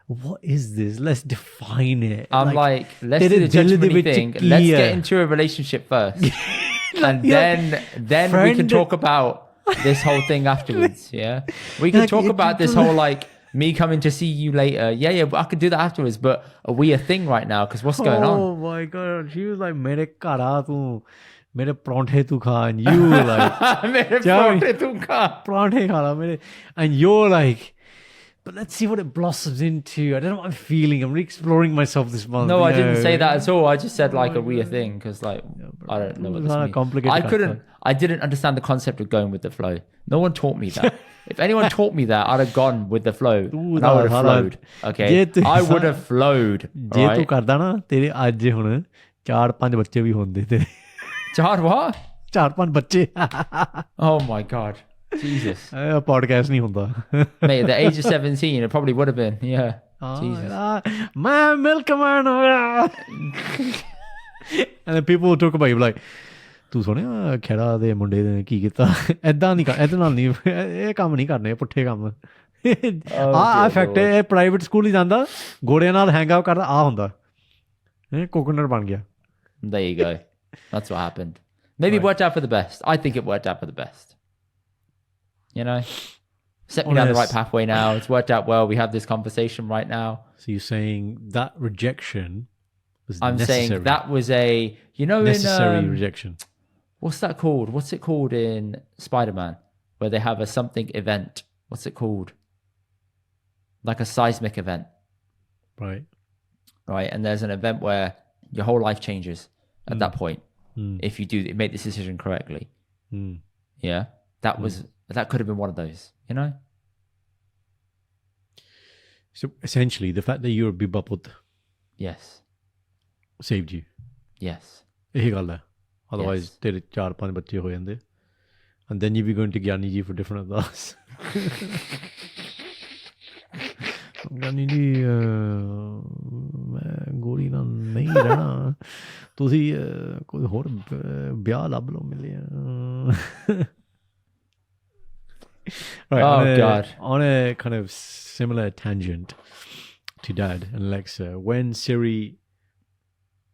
what is this? Let's define it. I'm like let's do the judgment thing. Let's get into a relationship first. And then we can talk about this whole thing afterwards. Yeah. We can talk about this whole me coming to see you later. Yeah, I could do that afterwards. But are we a thing right now? Because what's going on? Oh my God. She was like, mere kara tu. मेरे परांठे तू खा and you were like मेरे परांठे तू खा परांठे खा ला मेरे and you're like but let's see what it blossoms into. I don't know what I'm feeling. I'm re-exploring myself this month. No, I didn't say that at all. I just said are we a thing? Because I don't know what this means. I didn't understand the concept of going with the flow. No one taught me that. If anyone taught me that, I'd have gone with the flow and I would have flowed. Okay, I would have flowed. जे तू करदा ना तेरे आज हुण 4-5 बच्चे भी होंदे तेरे what? 4-5 बच्चे Oh my God. Jesus. Podcast नहीं होता. Mate, at the age of 17, it probably would have been. Yeah. Jesus. My milkman. And then people will talk about you like, ਤੂੰ ਸੁਣਿਆ ਖੇੜਾ ਦੇ ਮੁੰਡੇ ਨੇ ਕੀ ਕੀਤਾ ਐਦਾਂ ਨਹੀਂ ਇਹਦੇ ਨਾਲ ਨਹੀਂ ਇਹ ਕੰਮ ਨਹੀਂ ਕਰਨੇ ਪੁੱਠੇ ਕੰਮ ਆ ਫੈਕਟ ਇਹ ਪ੍ਰਾਈਵੇਟ ਸਕੂਲ ਹੀ ਜਾਂਦਾ ਗੋੜਿਆਂ ਨਾਲ ਹੈਂਗ ਆਊਟ ਕਰਦਾ ਆ ਹੁੰਦਾ ਇਹ ਕੋਕੋਨਟ ਬਣ ਗਿਆ. There you go. That's what happened. Maybe it worked out for the best. I think it worked out for the best. You know, set me down the right pathway now. It's worked out well. We have this conversation right now. So you're saying that rejection was I'm necessary. saying that was necessary rejection. What's that called? What's it called in Spider-Man where they have a something event what's it called? Like a seismic event, Right. right? And there's an event where your whole life changes at that point if you make this decision correctly. Yeah, that could have been one of those, you know. So essentially, the fact that you're bebubbled Yes, saved you. yes, ਇਹੀ ਗੱਲ ਹੈ. Otherwise, Yes. ਤੇਰੇ 4-5 ਬੱਚੇ ਹੋ ਜਾਂਦੇ. And then you'd be going to Gyani ji for different Ardaas. Gyani ji, ਮੈਂ Gori ਨਾਲ ਨਹੀਂ ਰਹਿਣਾ. ਤੁਸੀਂ ਕੋਈ ਹੋਰ ਵਿਆਹ ਲੱਭ ਲਓ ਮਿਲਿਆ. Right, Oh, God. On a kind of similar tangent to Dad and Alexa, when Siri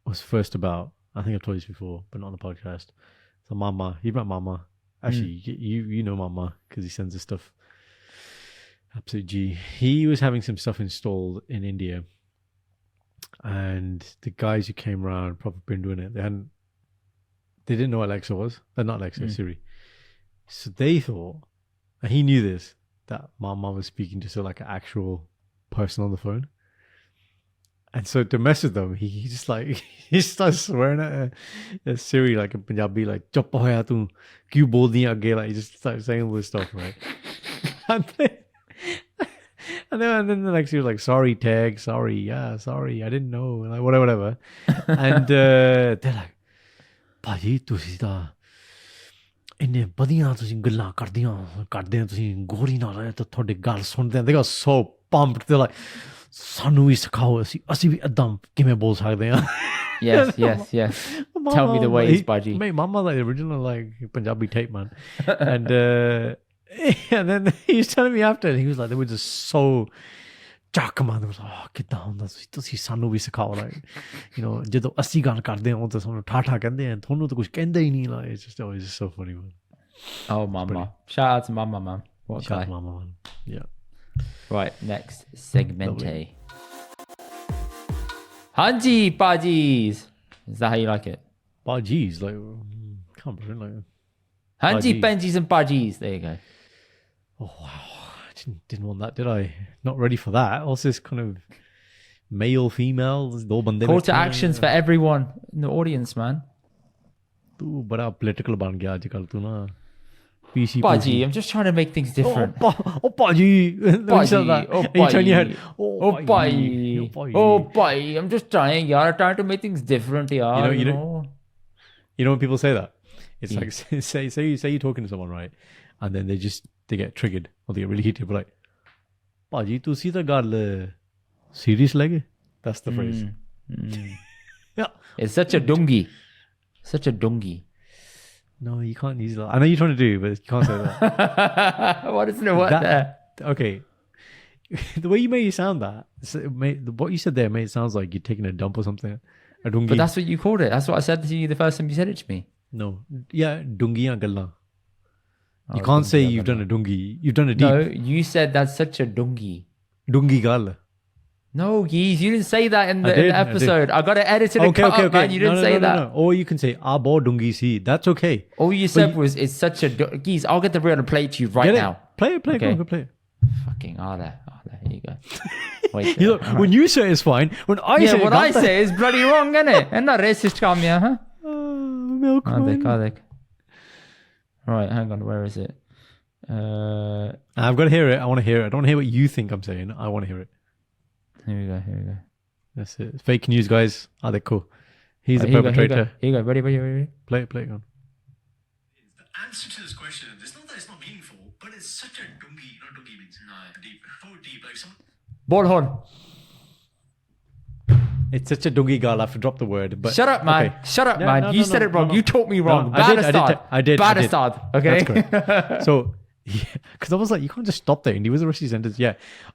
was first about, I think I've told you this before, but not on the podcast. So Mama, he met Mama. Actually, you know Mama because he sends us stuff. Absolute G. He was having some stuff installed in India, and the guys who came around probably been doing it. They didn't know what Alexa was. Not Alexa, Siri. So they thought, and he knew this, that Mama was speaking to like an actual person on the phone. And so to mess with them, he just like he starts swearing at Siri like in Punjabi, like "Chup hoya tu, kyun bol diya aage?" Like he just starts saying all this stuff, right? and then the next he was like, "Sorry, tag, sorry, yeah, sorry, I didn't know," like whatever. And they're like, "Bhaji, tusi ta inne badiyan tusi gallan ਕਰਦੇ ਆ ਤੁਸੀਂ ਗੋਰੀ ਨਾਲ ਆਏ ਤਾਂ ਤੁਹਾਡੀ ਗੱਲ ਸੁਣਦੇ ਆ." They got so pumped. They're like, ਸਾਨੂੰ ਵੀ ਸਿਖਾਓ ਅਸੀਂ ਵੀ ਏਦਾਂ ਕਿਵੇਂ ਬੋਲ ਸਕਦੇ ਆ. yes, yes. Tell me the ways, Baji. Mate, Mama like the original like Punjabi tape man. And then he was telling me after, and he was like, they were just so ਚੱਕ man. They was like, ਕਿੱਦਾਂ ਹੁੰਦਾ ਤੁਸੀਂ ਸਾਨੂੰ ਵੀ ਸਿਖਾਓ, like, you know, ਜਦੋਂ ਅਸੀਂ ਗੱਲ ਕਰਦੇ ਹਾਂ ਤਾਂ ਸਾਨੂੰ ਠਾਠਾ ਕਹਿੰਦੇ ਆ, ਤੁਹਾਨੂੰ ਤਾਂ ਕੁਝ ਕਹਿੰਦੇ ਹੀ ਨਹੀਂ. Like, it's just always so funny, man. Oh, Mama. Shout out to Mama, man. What a Shout guy. out to Mama, man. Yeah. Right, next segmente. Hanji Bajis. Is that how you like it? Oh, geez, like, come on, like, Hanji Bajis. Benjis and Bajis. There you go. oh wow, I didn't want that, did I? Not ready for that. What's this kind of male, female? Do bande Call to actions for everyone in the audience, man. तू बड़ा political बन गया आजकल तू ना. PC. Baji, I'm just trying to make things different. Oh, Baji. Baji, oh, You turn your head. Oh, Baji. Oh, Baji. I'm just trying, yaar. Trying to make things different, yaar. You know when people say that? It's like, say you're talking to someone, right? And then they get triggered or they get really heated. But like, Baji, tu see the gal serious lege? That's the phrase. Yeah. It's such a dungy. Such a dungy. No, you can't use that. I know you're trying to do, but you can't say that. What is the word there? Okay. The way you made it sound what you said there made it sounds like you're taking a dump or something. A dungi. But that's what you called it. That's what I said to you the first time you said it to me. No. Yeah, dungiyan gallan. You can't say you've done a dungi. You've done a deep. No, you said that's such a dungy. Dungi gal. No, geez, you didn't say that in the episode. I got to edit it and cut up, man. You didn't say that. No. Or you can say abo dungi si. That's okay. All you said was it's such a geez. I'll get the reel and play it to you right now. Play it. Okay. Go play it. Fucking Ardaas. Here you go. Wait. You look, when you say it's fine. When I say what I say is bloody wrong, isn't it? And not racist, come here, huh? Milkman. Ardaas. Right, hang on. Where is it? I've got to hear it. I want to hear it. I don't want to hear what you think I'm saying. I want to hear it. Here we go. That's it. Fake news, guys. They're cool. He's the perpetrator. Here you go. Ready. Play it on. The answer to this question, it's not that it's not meaningful, but it's such a dungy. You know what dungy means? No, deep. So deep. Like some. Ballhorn. It's such a dungy gal. I have to drop the word. But Shut up, man. Okay. Shut up, man. You said it wrong. You taught me wrong. I did. Badastad. Okay. That's correct. So, because I was like, you can't just stop there. Indy was the rest of the sentence. Yeah.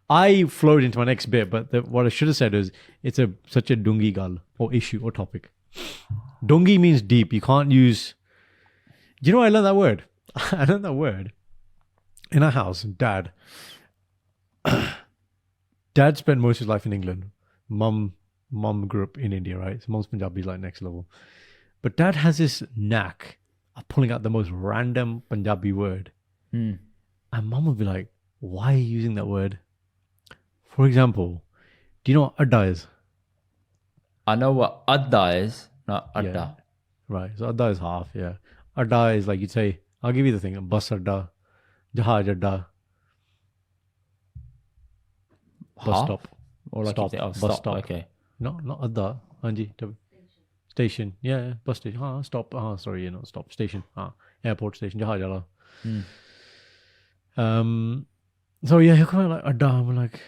I flowed into my next bit, but what I should have said is it's such a dungi gal or issue or topic. Dungi means deep. You can't use. Do you know I learned that word? I learned that word in our house. Dad spent most of his life in England. Mum grew up in India, right? So Mum's Punjabi is like next level. But Dad has this knack of pulling out the most random Punjabi word. And Mum would be like, why are you using that word? For example, do you know what adda is? I know what adda is, not adda. Yeah. Right. So adda is half, yeah. Adda is like you'd say, I'll give you the thing, bus adda, jahaj adda, bus Half? stop. Or like Stop. you say, oh, Bus stop. stop. Okay. No, not adda. Hanji. Station. Yeah, bus station. Stop. Sorry, not stop. Station. Airport station. Jahaj adda. So yeah, he'll come out like adda. I'm like,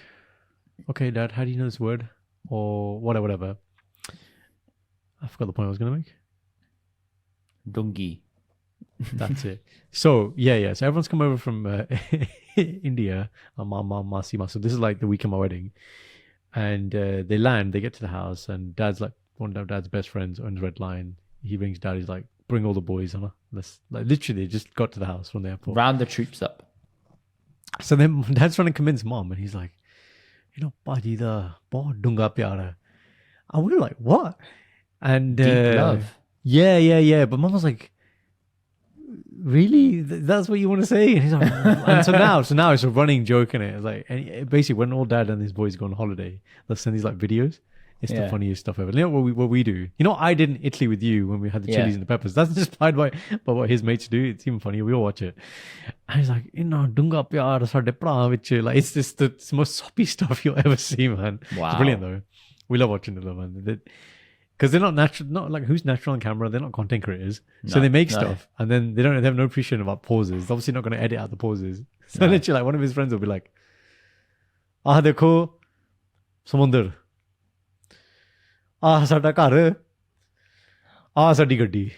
okay, Dad, how do you know this word? Or whatever. I forgot the point I was gonna make. Dungy. That's it. So yeah. So everyone's come over from India. Masi. So this is like the week of my wedding, and they land. They get to the house, and Dad's like one of Dad's best friends owns Red Lion. He brings Dad. He's like, bring all the boys on. Let's like literally just got to the house from the airport. Round the troops up. So then Dad's trying to convince Mom, and he's like, Paji da bahut dunga pyar hai. And we were like, what? And Deep love. Yeah. But Mom was like, really? That's what you want to say? And he's like, and so now it's a running joke in it. It's like, and basically, when all Dad and his boys go on holiday, they'll send these like videos. It's the funniest stuff ever. You know what we do? You know what I did in Italy with you when we had the chilies and the peppers? That's inspired by what his mates do. It's even funny. We all watch it. And he's like, dunga pyar sade pra vich. Like, it's just the most soppy stuff you'll ever see, man. Wow. It's brilliant though. We love watching it though, man. Because they're not natural, not like who's natural on camera. They're not content creators, so they make stuff, and then they have no appreciation about pauses. They're obviously not going to edit out the pauses. So literally, like one of his friends will be like, dekho, samundar. Sada ghar. Sadi gaddi.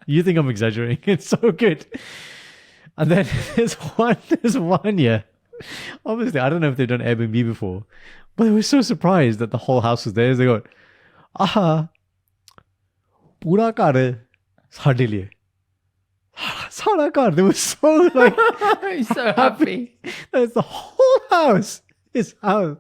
You think I'm exaggerating? It's so good. And then there's one, yeah. Obviously, I don't know if they've done Airbnb before, but they were so surprised that the whole house was theirs. They go, pura ghar sade liye. Sada ghar. They were so like, He's so happy. That's the whole house. His house.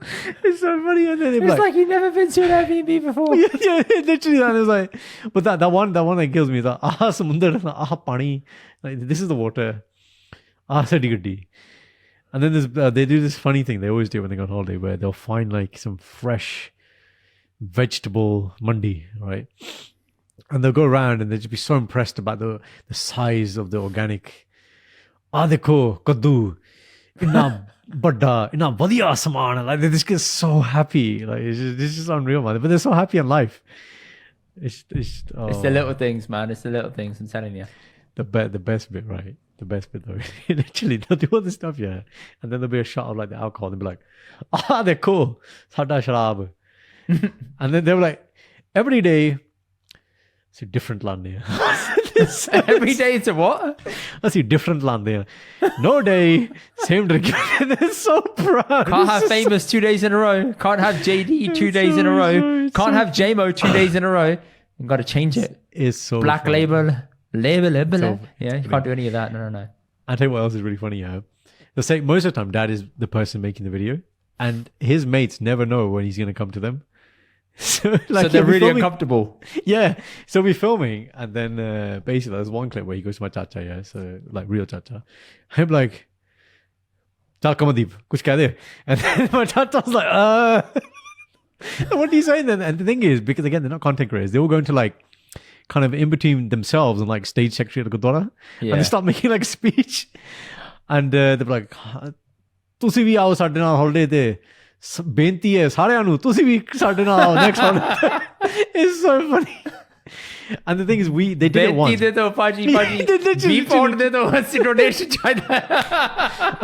It's so funny. And then It's like you've never been to an Airbnb before. yeah, literally. And it was like, but that one that kills me. That samundar, pani. Like, this is the water. Sadi gaddi. And then they do this funny thing they always do when they go on holiday, where they'll find like some fresh vegetable mandi, right? And they'll go around and they'll just be so impressed about the size of the organic. Dekho kaddu. Inna badda, inna vadiya saman. Like, they just get so happy. Like, it's just unreal, man. But they're so happy in life. It's the little things, man. It's the little things. I'm telling you. The best bit, right? The best bit though. Literally, they'll do all this stuff, yeah. And then there'll be a shot of like the alcohol. They'll be like, they're cool. Sada sharab. And then they were like, every day, it's a different land here. Every day it's a what? That's a different land there. No day, same drink. And they're so proud. Can't have famous 2 days in a row. Can't have JD 2 days in a row. Can't have JMO 2 days in a row. You've got to change it. It's so Black funny. label. So, Yeah, you can't do any of that. No. I'll tell you what else is really funny, yeah. They'll say most of the time Dad is the person making the video, and his mates never know when he's going to come to them. So they're really uncomfortable. Yeah. So we're filming, and then basically there's one clip where he goes to my chacha, yeah. So like real chacha. I'm like, Chal Kamadip, kuch keh de. And then my chacha's like, what do you say then? And the thing is, because again, they're not content creators, they all go into like kind of in between themselves and like stage secretary at the Gurdwara. Yeah. And they start making like a speech. And they're like, ਤੁਸੀਂ ਵੀ ਆਓ ਸਾਡੇ ਨਾਲ holiday ਤੇ ਬੇਨਤੀ ਹੈ ਸਾਰਿਆਂ ਨੂੰ ਤੁਸੀਂ ਵੀ ਸਾਡੇ ਨਾਲ ਆਓ next holiday. It's so funny. And the thing is, they did it once. ਬੇਨਤੀ ਦੇ ਦੋ ਭਾਜੀ ਵੀ ਪਾਉਂਡ ਦੇ ਦੋ ਅਸੀਂ ਡੋਨੇਸ਼ਨ ਚਾਹੀਦਾ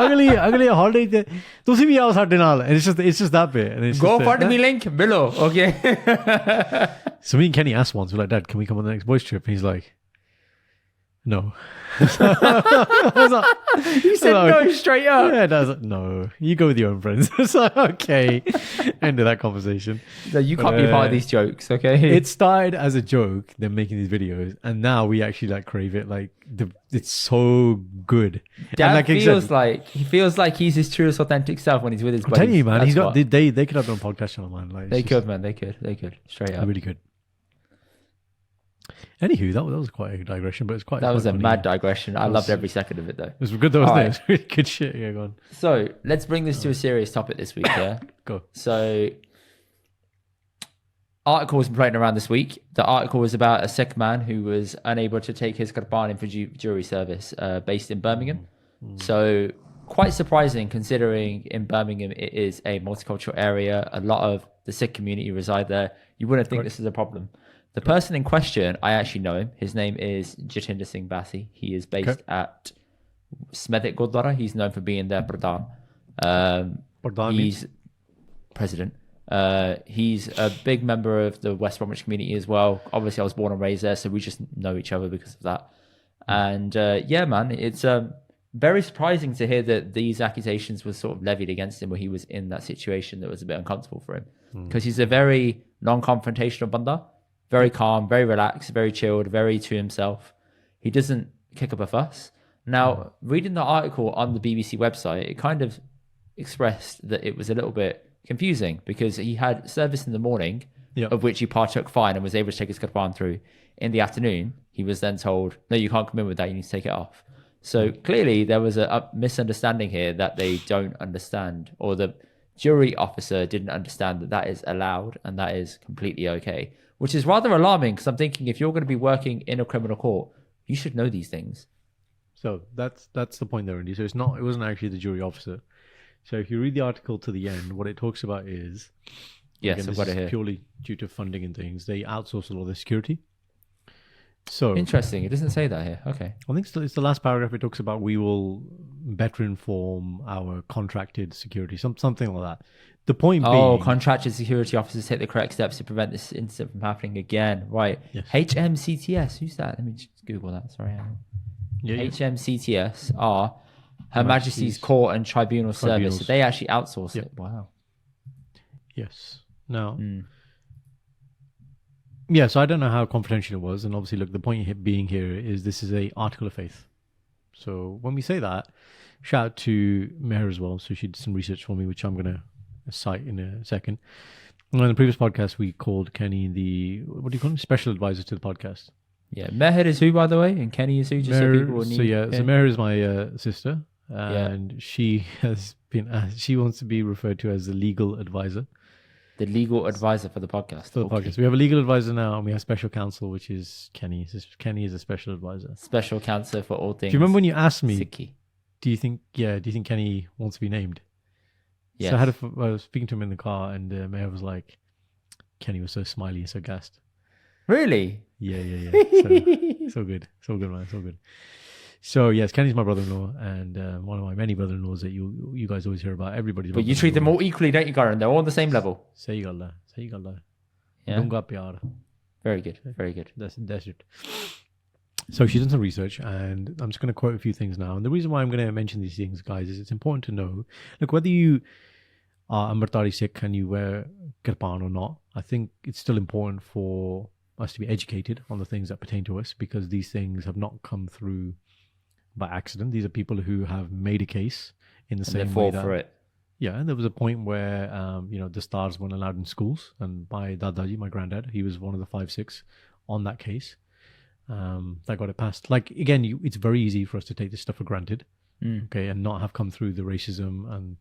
ਅਗਲੀ holiday ਤੇ ਤੁਸੀਂ ਵੀ ਆਓ ਸਾਡੇ ਨਾਲ. And it's just that bit. And it's go just, fund me link below. Okay. So me and Kenny asked once, we're like, Dad, can we come on the next boys trip? And he's like, no. I was like, You said no straight up. Yeah, Dad's like, no, you go with your own friends. It's like, okay. End of that conversation. So you can't be part of these jokes, okay? It started as a joke, them making these videos, and now we actually like crave it. Like it's so good. Dad and feels like he's his truest, authentic self when he's with his buddies. I'm telling you, man, That's he's got what- they could have done a podcast channel, man. Like They could, man. They could. Straight they up. really could. Anywho, that was quite a digression, but it's quite. That was a funny. mad digression. I loved every second of it, though. It was good though, wasn't All it? It's really good shit. Yeah, go on. So let's bring this to a serious topic this week. Yeah. Go. So, article was floating around this week. The article was about a Sikh man who was unable to take his Kirpan in for jury service, based in Birmingham. So, quite surprising considering in Birmingham it is a multicultural area. A lot of the Sikh community reside there. You wouldn't think this is a problem. The person in question, I actually know him. His name is Jatinder Singh Sikh. He is based at Smethwick Gurdwara. He's known for being their Pradhan. He's president. He's a big member of the West Bromwich community as well. Obviously, I was born and raised there, so we just know each other because of that. And yeah, man, it's very surprising to hear that these accusations were sort of levied against him when he was in that situation that was a bit uncomfortable for him. Because he's a very non-confrontational banda, very calm, very relaxed, very chilled, very to himself. He doesn't kick up a fuss. Now, reading the article on the BBC website, it kind of expressed that it was a little bit confusing because he had service in the morning, of which he partook fine and was able to take his Kirpan through. In the afternoon, he was then told, no, you can't come in with that, you need to take it off. So clearly there was a misunderstanding here that they don't understand, or the jury officer didn't understand that that is allowed and that is completely okay, which is rather alarming because I'm thinking if you're going to be working in a criminal court, you should know these things. So that's the point there, Andy. So it wasn't actually the jury officer. So if you read the article to the end, what it talks about is, yes, I've got it here. Purely due to funding and things, they outsource a lot of their security. So interesting. It doesn't say that here. Okay. I think it's the last paragraph. It talks about we will better inform our contracted security, something like that. The point being, contracted security officers take the correct steps to prevent this incident from happening again. Right. Yes. HMCTS. Who's that? Let me just Google that. Sorry. Yeah. HMCTS are Her Majesty's Court and Tribunal Service. So they actually outsource it. Wow. Yes. Now. Yeah, so I don't know how confidential it was, and obviously, look, the point being here is this is a article of faith. So when we say that, shout out to Meher as well. So she did some research for me, which I'm going to cite in a second. And on the previous podcast, we called Kenny what do you call him? Special advisor to the podcast. Yeah, Meher is who, by the way, and Kenny is who. Just so people will need. So Meher is my sister, and she has been. She wants to be referred to as the legal advisor. The legal advisor for the podcast. For the podcast. We have a legal advisor now, and we have special counsel, which is Kenny. Kenny is a special advisor. Special counsel for all things. Do you remember when you asked me, Sikhi. do you think Kenny wants to be named? Yes. So I was speaking to him in the car, and Mayor was like, Kenny was so smiley and so gassed. Really? Yeah. So good. So good, man. So good. So yes, Kenny's my brother-in-law, and one of my many brother-in-laws that you guys always hear about. Everybody's. But you treat them all equally, don't you, Garan? They're all on the same level. Sahi galla. Yeah. Dunga pyar. Very good. Very good. That's it. So she's done some research, and I'm just going to quote a few things now. And the reason why I'm going to mention these things, guys, is it's important to know. Look, whether you are Amritari Sikh and you wear Kirpan or not, I think it's still important for us to be educated on the things that pertain to us, because these things have not come through by accident. These are people who have made a case in the same way that, for it. Yeah, and there was a point where the stars weren't allowed in schools, and my Dadaji, my granddad, he was one of the 5-6 on that case. That got it passed. Like, again, it's very easy for us to take this stuff for granted, okay, and not have come through the racism and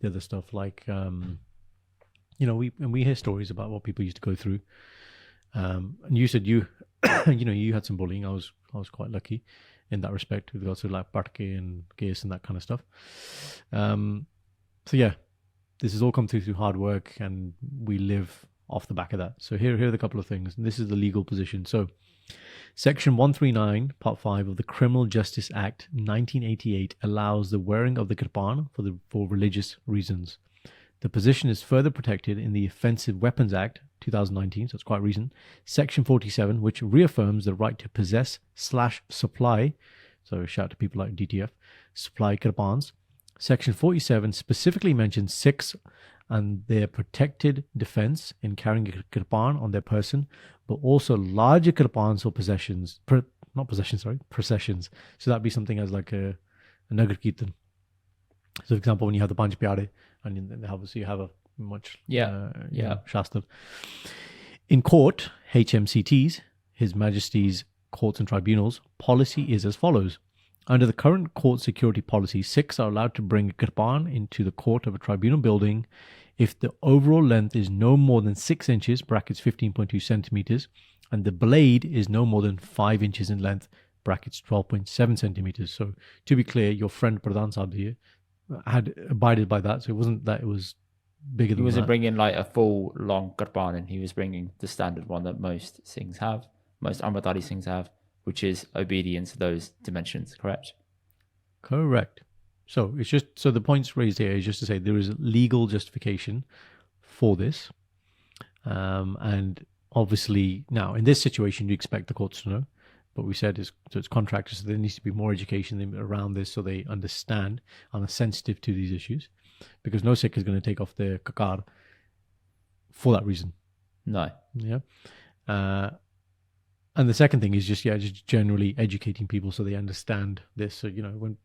the other stuff. Like, we hear stories about what people used to go through. And you said you had some bullying. I was quite lucky in that respect with regards to like Partke and Case and that kind of stuff. So yeah, this has all come through hard work, and we live off the back of that. So here are the couple of things, and this is the legal position. So Section 139, Part 5 of the Criminal Justice Act 1988 allows the wearing of the kirpan for religious reasons. The position is further protected in the Offensive Weapons Act 2019, so it's quite recent, Section 47, which reaffirms the right to possess/supply, so shout out to people like DTF, supply kirpans. Section 47 specifically mentions Sikhs and their protected defense in carrying a kirpan on their person, but also larger kirpans or processions. So that'd be something as like a Nagar Kirtan. So for example, when you have the Panch Pyare, and then obviously you have a much Shastra. In court, HMCTs, His Majesty's Courts and Tribunals, policy is as follows. Under the current court security policy, Sikhs are allowed to bring a kirpan into the court of a tribunal building if the overall length is no more than 6 inches, brackets 15.2 centimeters, and the blade is no more than 5 inches in length, brackets 12.7 centimeters. So to be clear, your friend Pradhan Sahib here had abided by that. So it wasn't that it was bigger than He wasn't that. bringing like a full long kirpan in. He was bringing the standard one that most Singhs have, most Amritdhari Singhs have, which is obedient to those dimensions, correct? Correct. So it's just, so the points raised here is just to say there is legal justification for this. And obviously now in this situation, you expect the courts to know, but we said it's contractors, so there needs to be more education around this so they understand and are sensitive to these issues, because no Sikh is going to take off their kakar for that reason. No. Yeah. And the second thing is just generally educating people so they understand this. So, you know,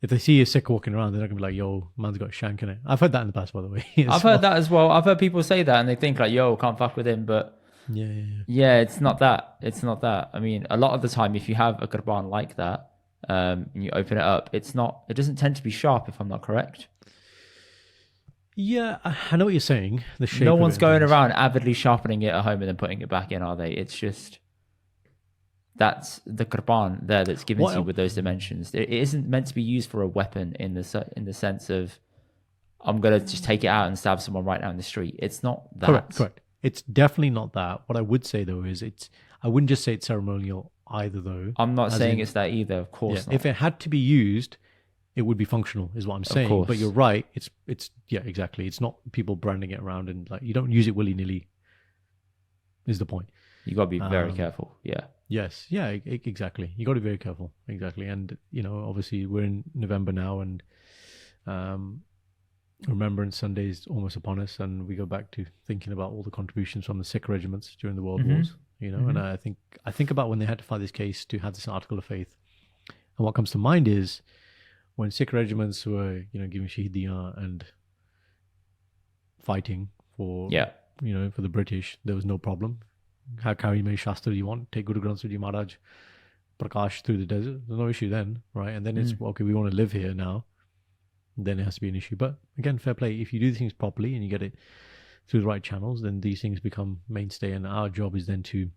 if they see a Sikh walking around, they're not going to be like, yo, man's got a shank in it. I've heard that in the past, by the way. I've heard that as well. I've heard people say that and they think like, yo, can't fuck with him. But yeah, it's not that. It's not that. I mean, a lot of the time, if you have a kirpan like that and you open it up, it doesn't tend to be sharp, if I'm not correct. Yeah, I know what you're saying. The shape. No of one's it going and around avidly sharpening it at home and then putting it back in, are they? It's just... That's the kirpan there that's given to you with those dimensions. It isn't meant to be used for a weapon in the sense of I'm gonna just take it out and stab someone right now in the street. It's not that. Correct. It's definitely not that. What I would say though is I wouldn't just say it's ceremonial either though. I'm not saying it's that either. Of course not. If it had to be used, it would be functional, is what I'm saying. course. But you're right. It's yeah, exactly. It's not people branding it around and like you don't use it willy nilly. Is the point? You got to be very careful. Yeah. Yes. Yeah. Exactly. You got to be very careful. Exactly. And you know, obviously, we're in November now, and Remembrance Sunday is almost upon us, and we go back to thinking about all the contributions from the Sikh regiments during the World Wars. You know, and I think about when they had to fight this case to have this article of faith, and what comes to mind is when Sikh regiments were, you know, giving Shahidiyan and fighting for, you know, for the British, there was no problem. How carry many Shastra you want, take Guru Granth Sahib Ji Maharaj Prakash through the desert. There's no issue then, right? And then it's okay, we want to live here now. Then it has to be an issue. But again, fair play. If you do things properly and you get it through the right channels, then these things become mainstay. And our job is then to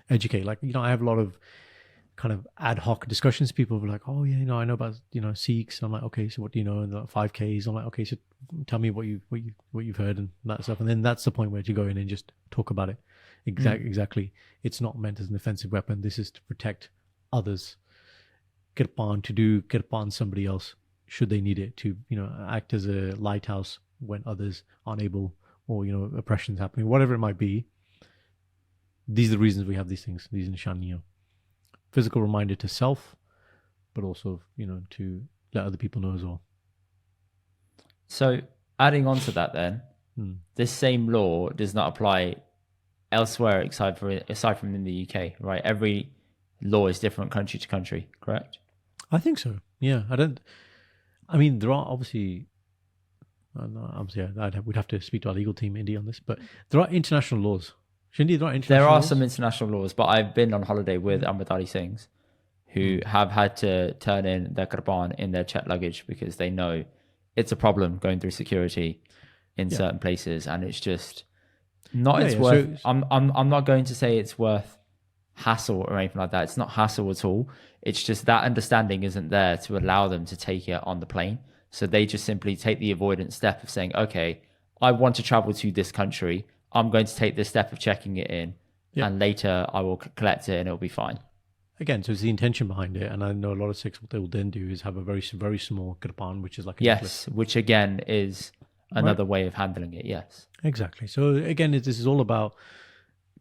educate. Like, you know, I have a lot of kind of ad hoc discussions. People are like, oh yeah, you know, I know about, you know, Sikhs. I'm like, okay, so what do you know? And like 5Ks. I'm like, okay, so tell me what you've heard and that stuff. And then that's the point where you go in and just talk about it. Exactly. It's not meant as an offensive weapon. This is to protect others. Kirpan, to do kirpan somebody else should they need it, to, you know, act as a lighthouse when others aren't able, or, you know, oppression's happening, whatever it might be. These are the reasons we have these things, these nishaniyan. Physical reminder to self, but also, you know, to let other people know as well. So adding on to that then, this same law does not apply elsewhere aside from in the UK, right? Every law is different country to country, correct? I think so. Yeah. I mean, there are obviously we'd have to speak to our legal team, Indy, on this, but there are international laws. There are some international laws, but I've been on holiday with Amritdhari Singhs who have had to turn in their kirpan in their checked luggage because they know it's a problem going through security in certain places, and it's just not. Worth. So, I'm not going to say it's worth hassle or anything like that. It's not hassle at all. It's just that understanding isn't there to allow them to take it on the plane. So they just simply take the avoidance step of saying, okay, I want to travel to this country. I'm going to take this step of checking it in, and later I will collect it and it'll be fine. Again, so it's the intention behind it. And I know a lot of Sikhs, what they will then do is have a very, very small kirpan, which is like a necklace. Which again is another way of handling it. Yes. Exactly. So again, this is all about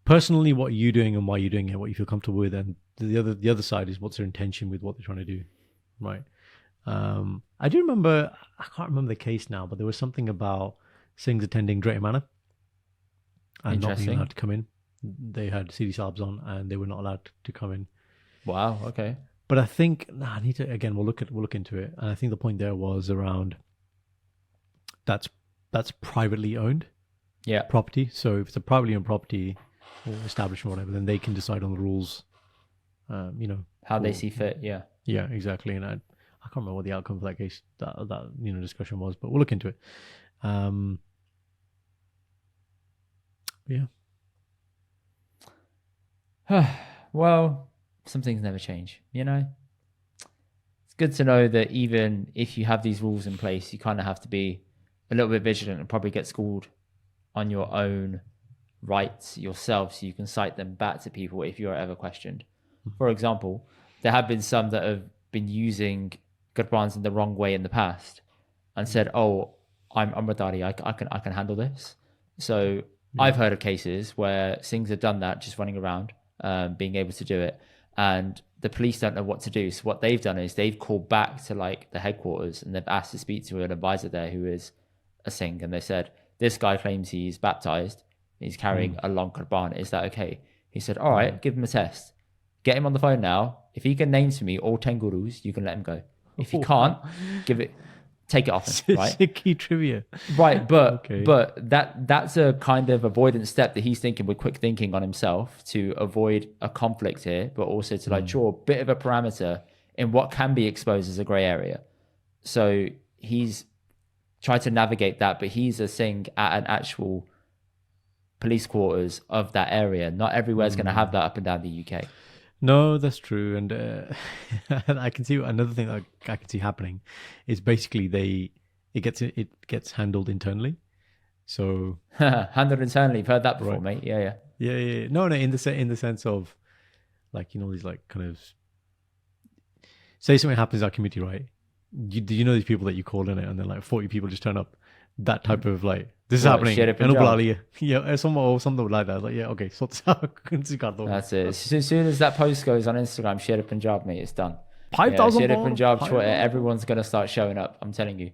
personally what you're doing and why you're doing it, what you feel comfortable with, and the other side is what's their intention with what they're trying to do, right? I do remember, I can't remember the case now, but there was something about Singhs attending Greater Manor and not being allowed to come in. They had CD Saabs on and they were not allowed to come in. Wow. Okay. But I think I need to, again, we'll look into it, and I think the point there was around that's privately owned property. So if it's a privately owned property, or establishment or whatever, then they can decide on the rules. You know, How they for- see fit. Yeah. Yeah, exactly. And I can't remember what the outcome of that case, that discussion was, but we'll look into it. Yeah. Well, some things never change, you know? It's good to know that even if you have these rules in place, you kind of have to be a little bit vigilant and probably get schooled on your own rights yourself so you can cite them back to people if you're ever questioned. For example, there have been some that have been using Kirbans in the wrong way in the past and said, oh, I'm Amritari, I can handle this. So I've heard of cases where Singhs have done that, just running around, being able to do it. And the police don't know what to do. So what they've done is they've called back to like the headquarters and they've asked to speak to an advisor there who is a Singh. And they said, this guy claims he's baptized. He's carrying a long Kirpan. Is that okay? He said, all right, give him a test. Get him on the phone now. If he can name to me all 10 gurus, you can let him go. If he can't, take it off him, right? Sikhi trivia. Right, but Okay. but that's a kind of avoidance step that he's thinking with quick thinking on himself to avoid a conflict here, but also to like draw a bit of a parameter in what can be exposed as a grey area. So he's tried to navigate that, but he's a Singh at an actual police quarters of that area. Not everywhere's going to have that up and down the UK. No, that's true. And I can see another thing that I can see happening is basically it gets handled internally. So Handled internally, you've heard that before, mate. Yeah. yeah. No, in the sense of like, you know, these like kind of say something happens in our community, right? Do you know these people that you call in it and then like 40 people just turn up? That type of like, this is What, happening. share it And Punjab? yeah, something like that. Like, yeah, okay, sort this out. That's it. As soon as that post goes on Instagram, share it Punjab, mate, it's done. 5,000 Share it more? Punjab, 5,000. Twitter, everyone's going to start showing up. I'm telling you.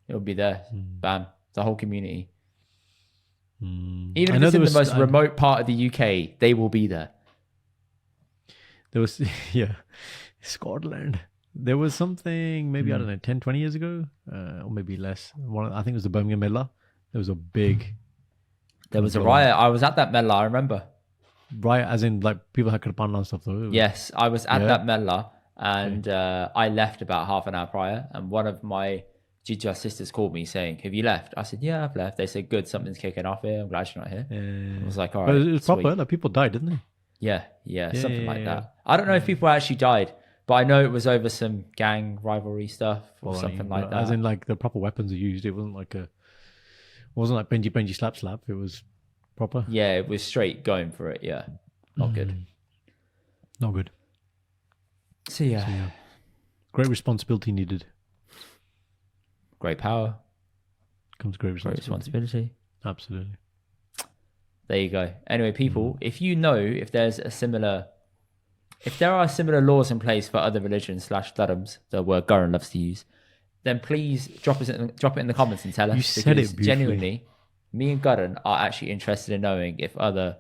It'll be there. Bam. The whole community. Even I if know it's in there the was- most remote part of the UK, they will be there. There was, yeah, Scotland. There was something maybe, I don't know, 10, 20 years ago, or maybe less. I think it was the Birmingham Mela. There was a big There was a riot. I was at that Mela, I remember. riot, as in like people had Kirpan and stuff though. Yes, I was at Yeah. that Mela and I left about half an hour prior. And one of my Jija sisters called me saying, have you left? I said, yeah, I've left. They said, good, something's kicking off here. I'm glad you're not here. I was like, all right. But it was proper. sweet. Like people died, didn't they? Yeah, something like yeah. that. I don't know if people actually died, but I know it was over some gang rivalry stuff or Well, something but like that. As in like the proper weapons are used. It wasn't like Benji slap. It was proper. Yeah, it was straight going for it. Yeah, not good. Not good. So yeah, Great responsibility needed. great power, Comes great great responsibility. Absolutely. There you go. Anyway, people, if you know if there are similar laws in place for other religions / dharms, the word Goran loves to use, then please drop it in the comments and tell us. You said because it beautifully. genuinely, me and Goran are actually interested in knowing if other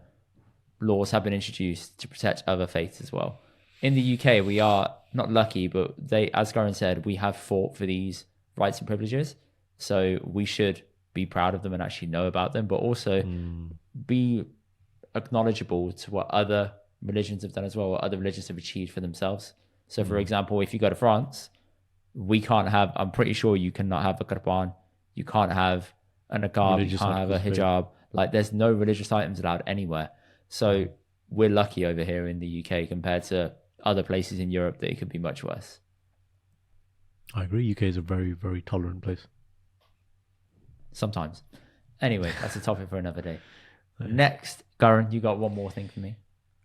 laws have been introduced to protect other faiths as well. In the UK, we are not lucky, but as Goran said, we have fought for these rights and privileges. So we should be proud of them and actually know about them, but also be acknowledgeable to what other religions have done as well, what other religions have achieved for themselves. So, for example, if you go to France, I'm pretty sure you cannot have a Kirpan, you can't have a niqab, you Religious can't have a articles, hijab. Like, there's no religious items allowed anywhere. So, we're lucky over here in the UK compared to other places in Europe that it could be much worse. I agree. UK is a very, very tolerant place. Sometimes. Anyway, that's a topic for another day. Next, Garan, you got one more thing for me.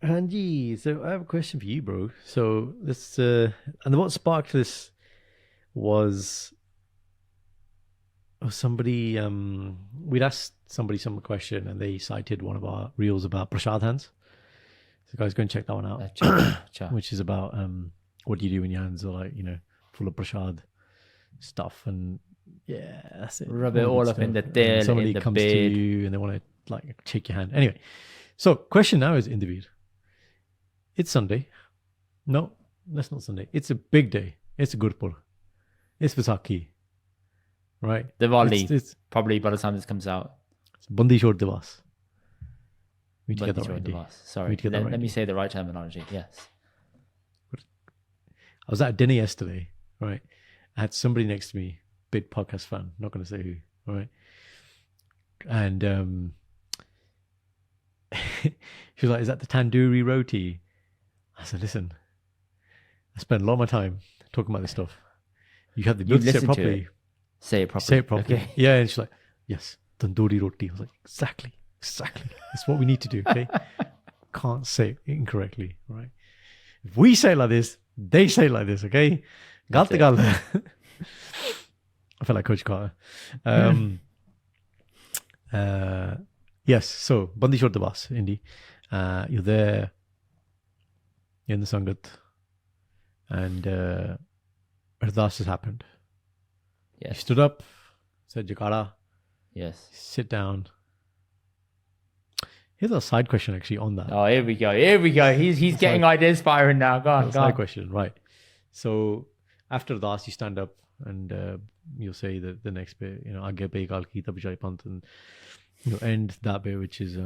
Angie, so I have a question for you, bro. So this, and what sparked this was somebody, we'd asked somebody some question and they cited one of our reels about Parshaad hands. So guys, go and check that one out, Cha. which is about what do you do when your hands are like, full of Parshaad stuff. And yeah, that's it. Rub it all up in the And tail, somebody in the comes to beard. you and they want to like shake your hand. Anyway, so question now is in the beard. It's Sunday. No, that's not Sunday. It's a big day. It's a Gurpur. It's Vaisakhi. Right? Diwali, It's probably by the time this comes out. Bandi Chhod Divas. We need to get that Bandi right. chor Indy. dabas. Sorry. need to get that Let, right, let me Indy. say the right terminology. Yes. I was at dinner yesterday, right? I had somebody next to me, big podcast fan, not going to say who, right? And she was like, "Is that the tandoori roti?" I said, "Listen, I spend a lot of my time talking about this stuff. You have the You ability to say it listen to properly. it. Say it properly. Say it properly." Okay. Yeah, and she's like, "Yes, tandoori roti." I was like, "Exactly. That's what we need to do, okay? Can't say it incorrectly, right? If we say it like this, they say it like this, okay? Galt it. gal." I feel like Coach Carter. Yes, so Bandi Chor Dabas, Indy. You're there in the Sangat, and Ardaas has happened. You Yes. stood up, said Jakara, Yes. sit down. Here's a side question actually on that. Oh, here we go. Here we go. He's getting ideas firing now. Go on. Go Side on. question, right? So after Ardaas, you stand up and you'll say the next bit, you know, Agya Pe Kal Ki Tab Jai Pant, and you'll end that bit, which is it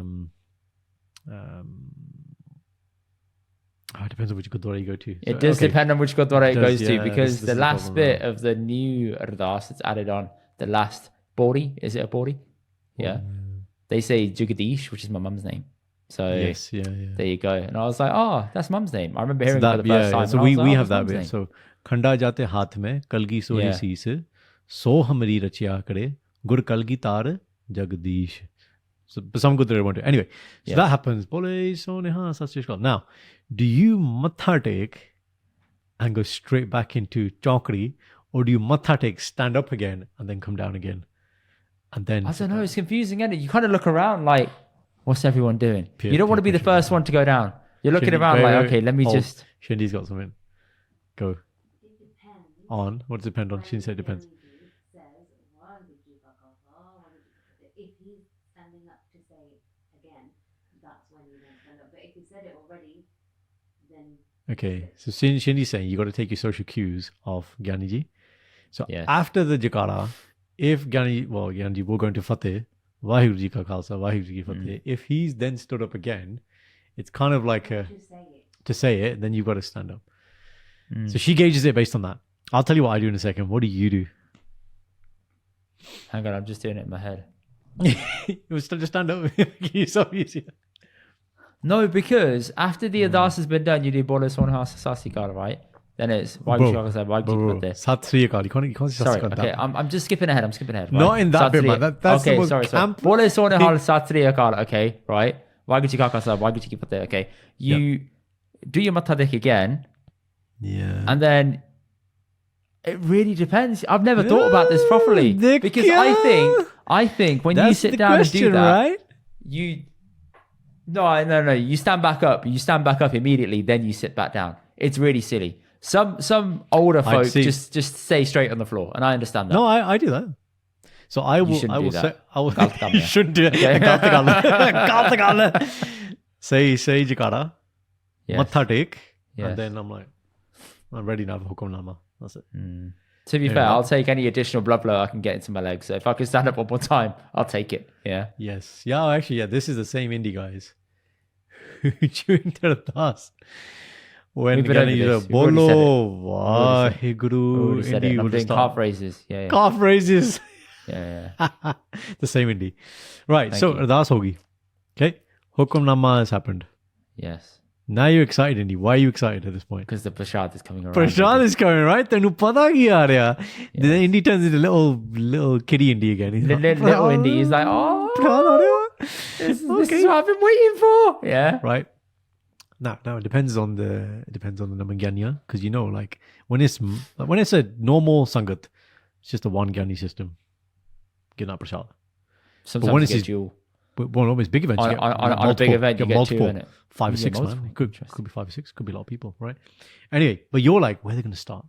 depends on which Gurdwara you go to. It does depend on which Gurdwara it does, goes yeah, to, because this the is the last problem, bit right? of the new Ardaas that's added on, the last Bori, is it a Bori? Yeah. They say Jugadish, which is my mum's name. So Yes, yeah. there you go. And I was like, oh, that's mum's name. I remember So hearing it for the first time. So and I was like, we oh, have that's that mum's bit. name. So Khanda jate haath mein kalgi sohe Yeah. siis so hamari rachya kare gur kalgi tar jagdish. So some good there want to. Anyway, so Yes. that happens. Bole so neha sat shri akal. Now, do you matha take and go straight back into chokri, or do you matha take, stand up again, and then come down again, and then I don't know. It's confusing, isn't it? You kind of look around like, what's everyone doing? Peer- You don't want to peer be the pressure, first one to go down. You're looking Shindy, around wait, like, wait, okay, let me hold. just. Shindy's got something. Go It depends. on. What does it depend on? Shindy said it depends. Says, why would you fuck off? Oh, why would you- If he's standing up to say it again, that's when you then stand up. But if he said it already, then Okay, so Shindy's saying you got to take your social cues of Gyaniji. So Yes. after the Jakara, if Gyaniji will go into Fateh, Vaheguru Ji Ka Khalsa, Vaheguru Ji Ki Fateh. If he's then stood up again, it's kind of like to say it. to say it, then you've got to stand up. Mm. So she gauges it based on that. I'll tell you what I do in a second. What do you do? Hang on, I'm just doing it in my head. It was still just stand up. It's so easy. No, because after the Ardaas has been done, you do Bola Sonha Sasi Kara, right? Then it's why would you say why would you put this? Sat Sri Akal. You can't say Sorry, Sat Sri okay, Akal. I'm just skipping ahead. Right? Not in that bit, man. That's the okay, most sorry. camp- Bola Sonha Satri Akala, okay, right? Why would you kaka why would you keep it there? Okay, you do your matadik again, Yeah. and then it really depends. I've never thought about this properly Dick, because yeah. I think when you That's sit the down question, and do that, right? you no, you stand back up. You stand back up immediately, then you sit back down. It's really silly. Some older I'd folks see- just stay straight on the floor, and I understand that. No, I do that. So I will. shouldn't I do will that. say. I will. Galt kam You hai. shouldn't do it. Galt gal. Say Jakara. Yes. Matha take. Yes. And then I'm like, I'm ready now for Hukumnama. That's it. To be Yeah, fair, that- I'll take any additional blood flow I can get into my legs. So if I can stand up one more time, I'll take it. Yeah. Yes. Yeah. Actually, yeah. This is the same indie guys who during the Ardaas when We've been over Gani this. said, We've already said it. Bolo Vaheguru, Already said it. indie And I'm will doing just calf start raises. Yeah. calf raises. Yeah. The same indie. Right. Thank So you. Ardaas hogi. Okay. Hukumnama has happened. Yes. Now you're excited, Indy. Why are you excited at this point? Because the Parshaad is coming around. Prashad is coming, right? Tenu pata ki aa raha. Then Indy turns into little kitty Indy again. He's like, Little Indy is like, oh, Prashad aa raha. this is what I've been waiting for. Yeah. Right. Now it depends on the Namaganya, because you know, like when it's a normal sangat, it's just a one Gyani system. Getting that Prashad. Sometimes when you it's get his- dual. But one of these big events, On- you get on a multiple, big event, you get two, multiple, innit? 5 or You get 6, man. multiple. It could Interesting. be 5 or 6. Could be a lot of people, right? Anyway, but you're like, where are they going to start?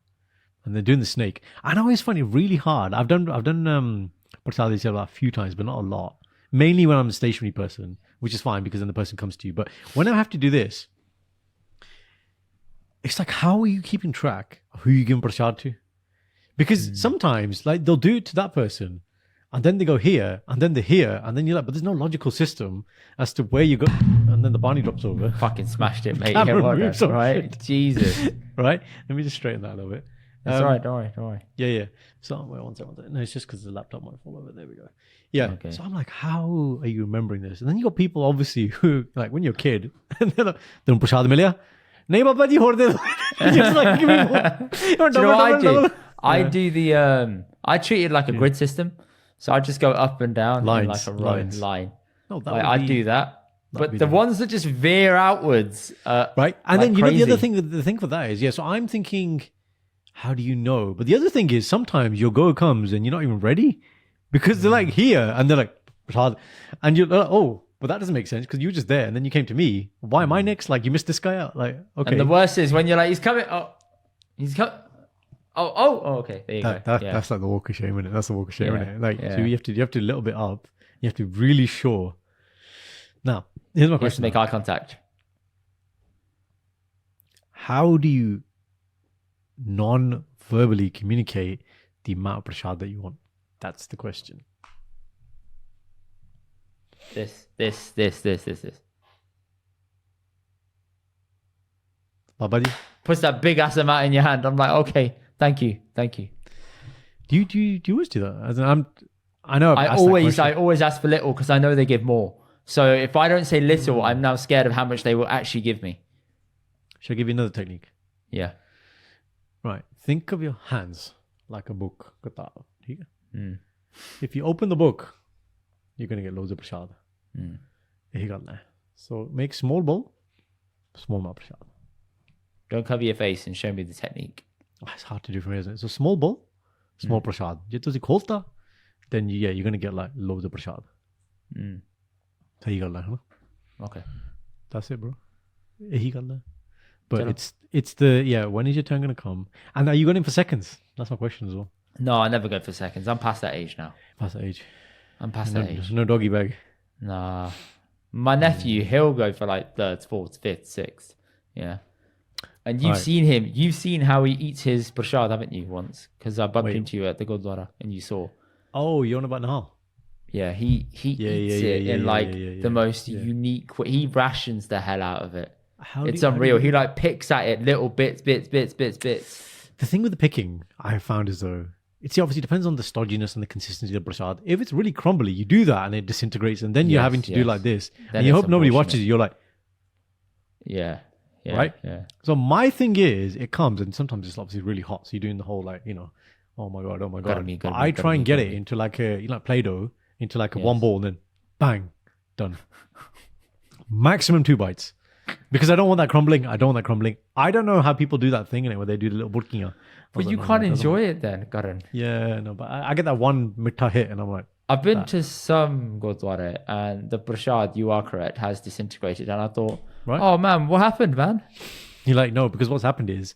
And they're doing the snake. I know it's funny, really hard. I've done Prasad a few times, but not a lot. Mainly when I'm a stationary person, which is fine because then the person comes to you. But when I have to do this, it's like, how are you keeping track of who you give prasad to? Because sometimes, like, they'll do it to that person, and then they go here, and then they're here, and then you're like, but there's no logical system as to where you go, and then the Barney drops over. Fucking smashed it, mate. Camera Yeah, well moves done, on right? shit. Jesus. Right? Let me just straighten that a little bit. It's all right. Don't worry. Yeah. So wait, one second. No, it's just because the laptop might fall over. There we go. Yeah. Okay. So I'm like, how are you remembering this? And then you got people obviously who like when you're a kid, and they're like, "Tum prashad milya? Nahi baba ji, hor de do." Just like give me more. Do you know what I do? I do the I treat it like a grid system, so I just go up and down in like a row line. No, that Like, would I be- do that, but be the nice. ones that just veer outwards, right. And like then you know the other crazy. thing. The thing for that is, yeah. So I'm thinking, how do you know? But the other thing is, sometimes your go comes and you're not even ready because they're like here and they're like, "Prashad," and you're like, oh. But that doesn't make sense because you were just there and then you came to me. Why am I next? Like you missed this guy out. Like okay. And the worst is when you're like, he's coming. Oh, he's coming. Oh, okay. There you go. Yeah. That's like the walk of shame, innit? That's the walk of shame, Yeah, innit? Like yeah. so you have to a little bit up. You have to be really sure. Now, here's my You have to question. make eye contact. How do you non-verbally communicate the amount of prashad that you want? That's the question. This. Babaji, Puts that big ass amount in your hand. I'm like, okay, thank you. do you always do that? As in, I know. I always ask for little because I know they give more. So if I don't say little, I'm now scared of how much they will actually give me. Should I give you another technique? Yeah. Right. Think of your hands like a book. Kitab, theek hai? Mm. If you open the book, you're going to get loads of prashad. Mm. Yahi karna hai. So make small bowl, small amount of prashad. Don't cover your face and show me the technique. It's hard to do from here, isn't it? So small bowl, small prashad. Je tusi kholta, then you're going to get like loads of prashad. Mm. Sahi karna hai, na? Okay. That's it, bro. Yahi karna hai. But Chalo. it's the when is your turn going to come? And are you going in for seconds? That's my question as well. No, I never go for seconds. I'm past that age now. Past that age. I'm past No, that age. there's no doggy bag. Nah. My nephew, he'll go for like third, fourth, fifth, sixth. Yeah. And you've Right. seen him. You've seen how he eats his prashad, haven't you, once? Because I bumped Wait. into you at the Gurdwara and you saw. Oh, you're on about Nahal? Yeah, he eats it in like the most unique way. He rations the hell out of it. It's unreal. He like picks at it little bits. The thing with the picking, I have found is though, it obviously depends on the stodginess and the consistency of the prashad. If it's really crumbly, you do that and it disintegrates, and then you're Yes, having to do yes. like this, Then and you it's hope nobody unfortunate. watches you. You're like, Yeah. Right? Yeah. so my thing is, it comes, and sometimes it's obviously really hot, so you're doing the whole like, oh my god. Gotta be, But gotta I be, try gotta and be, get gotta it be. into like a like Play-Doh, into like a Yes. one ball, and then bang, done. Maximum 2 bites. Because I don't want that crumbling. I don't know how people do that thing in it where they do the little burkiya. But you can't enjoy it then, Karan. Yeah, no, but I get that one mitta hit and I'm like, I've been to some Gurdwara and the prashad, you are correct, has disintegrated. And I thought, Right. oh man, what happened, man? you're like, no, because what's happened is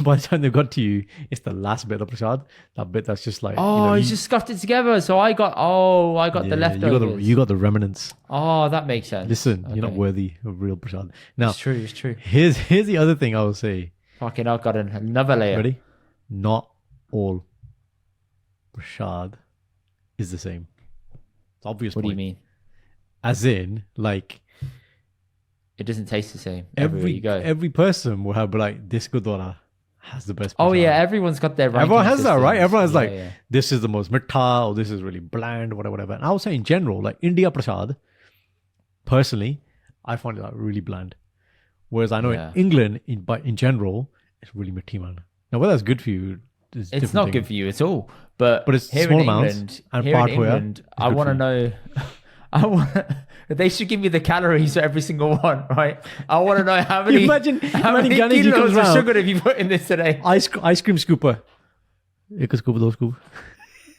by the time they've got to you, it's the last bit of prashad. That bit that's just like, Oh, he's just scuffed it together. So I got the yeah, leftovers. You got the remnants. Oh, that makes sense. Listen, you're not Okay. worthy of real prashad. Now, It's true. here's the other thing I will say. Fucking hell, got another layer. Ready? Not all prashad is the same. It's obvious. What do you point. mean? As in, like, It doesn't taste the same everywhere you go. every person will have like this Gurdwara has the best. Oh prashad. yeah, everyone's got their ranking Everyone has that, right? systems. Everyone's Yeah, like, yeah. this is the most mitta, or this is really bland, whatever. And I would say in general, like India prashad, personally, I find it like really bland. Whereas I know Yeah. in England, but in general, it's really mitti, man. Now whether that's good for you is a It's different not thing. good for you at all. But But it's here small in amounts, England, and here in part where England, it's I good want to for know. They should give me the calories for every single one, right? I want to know how many. Imagine how many Gandhi kilos comes of round. sugar have you put in this today? Ice cream scooper. Ek scoop, do scoop.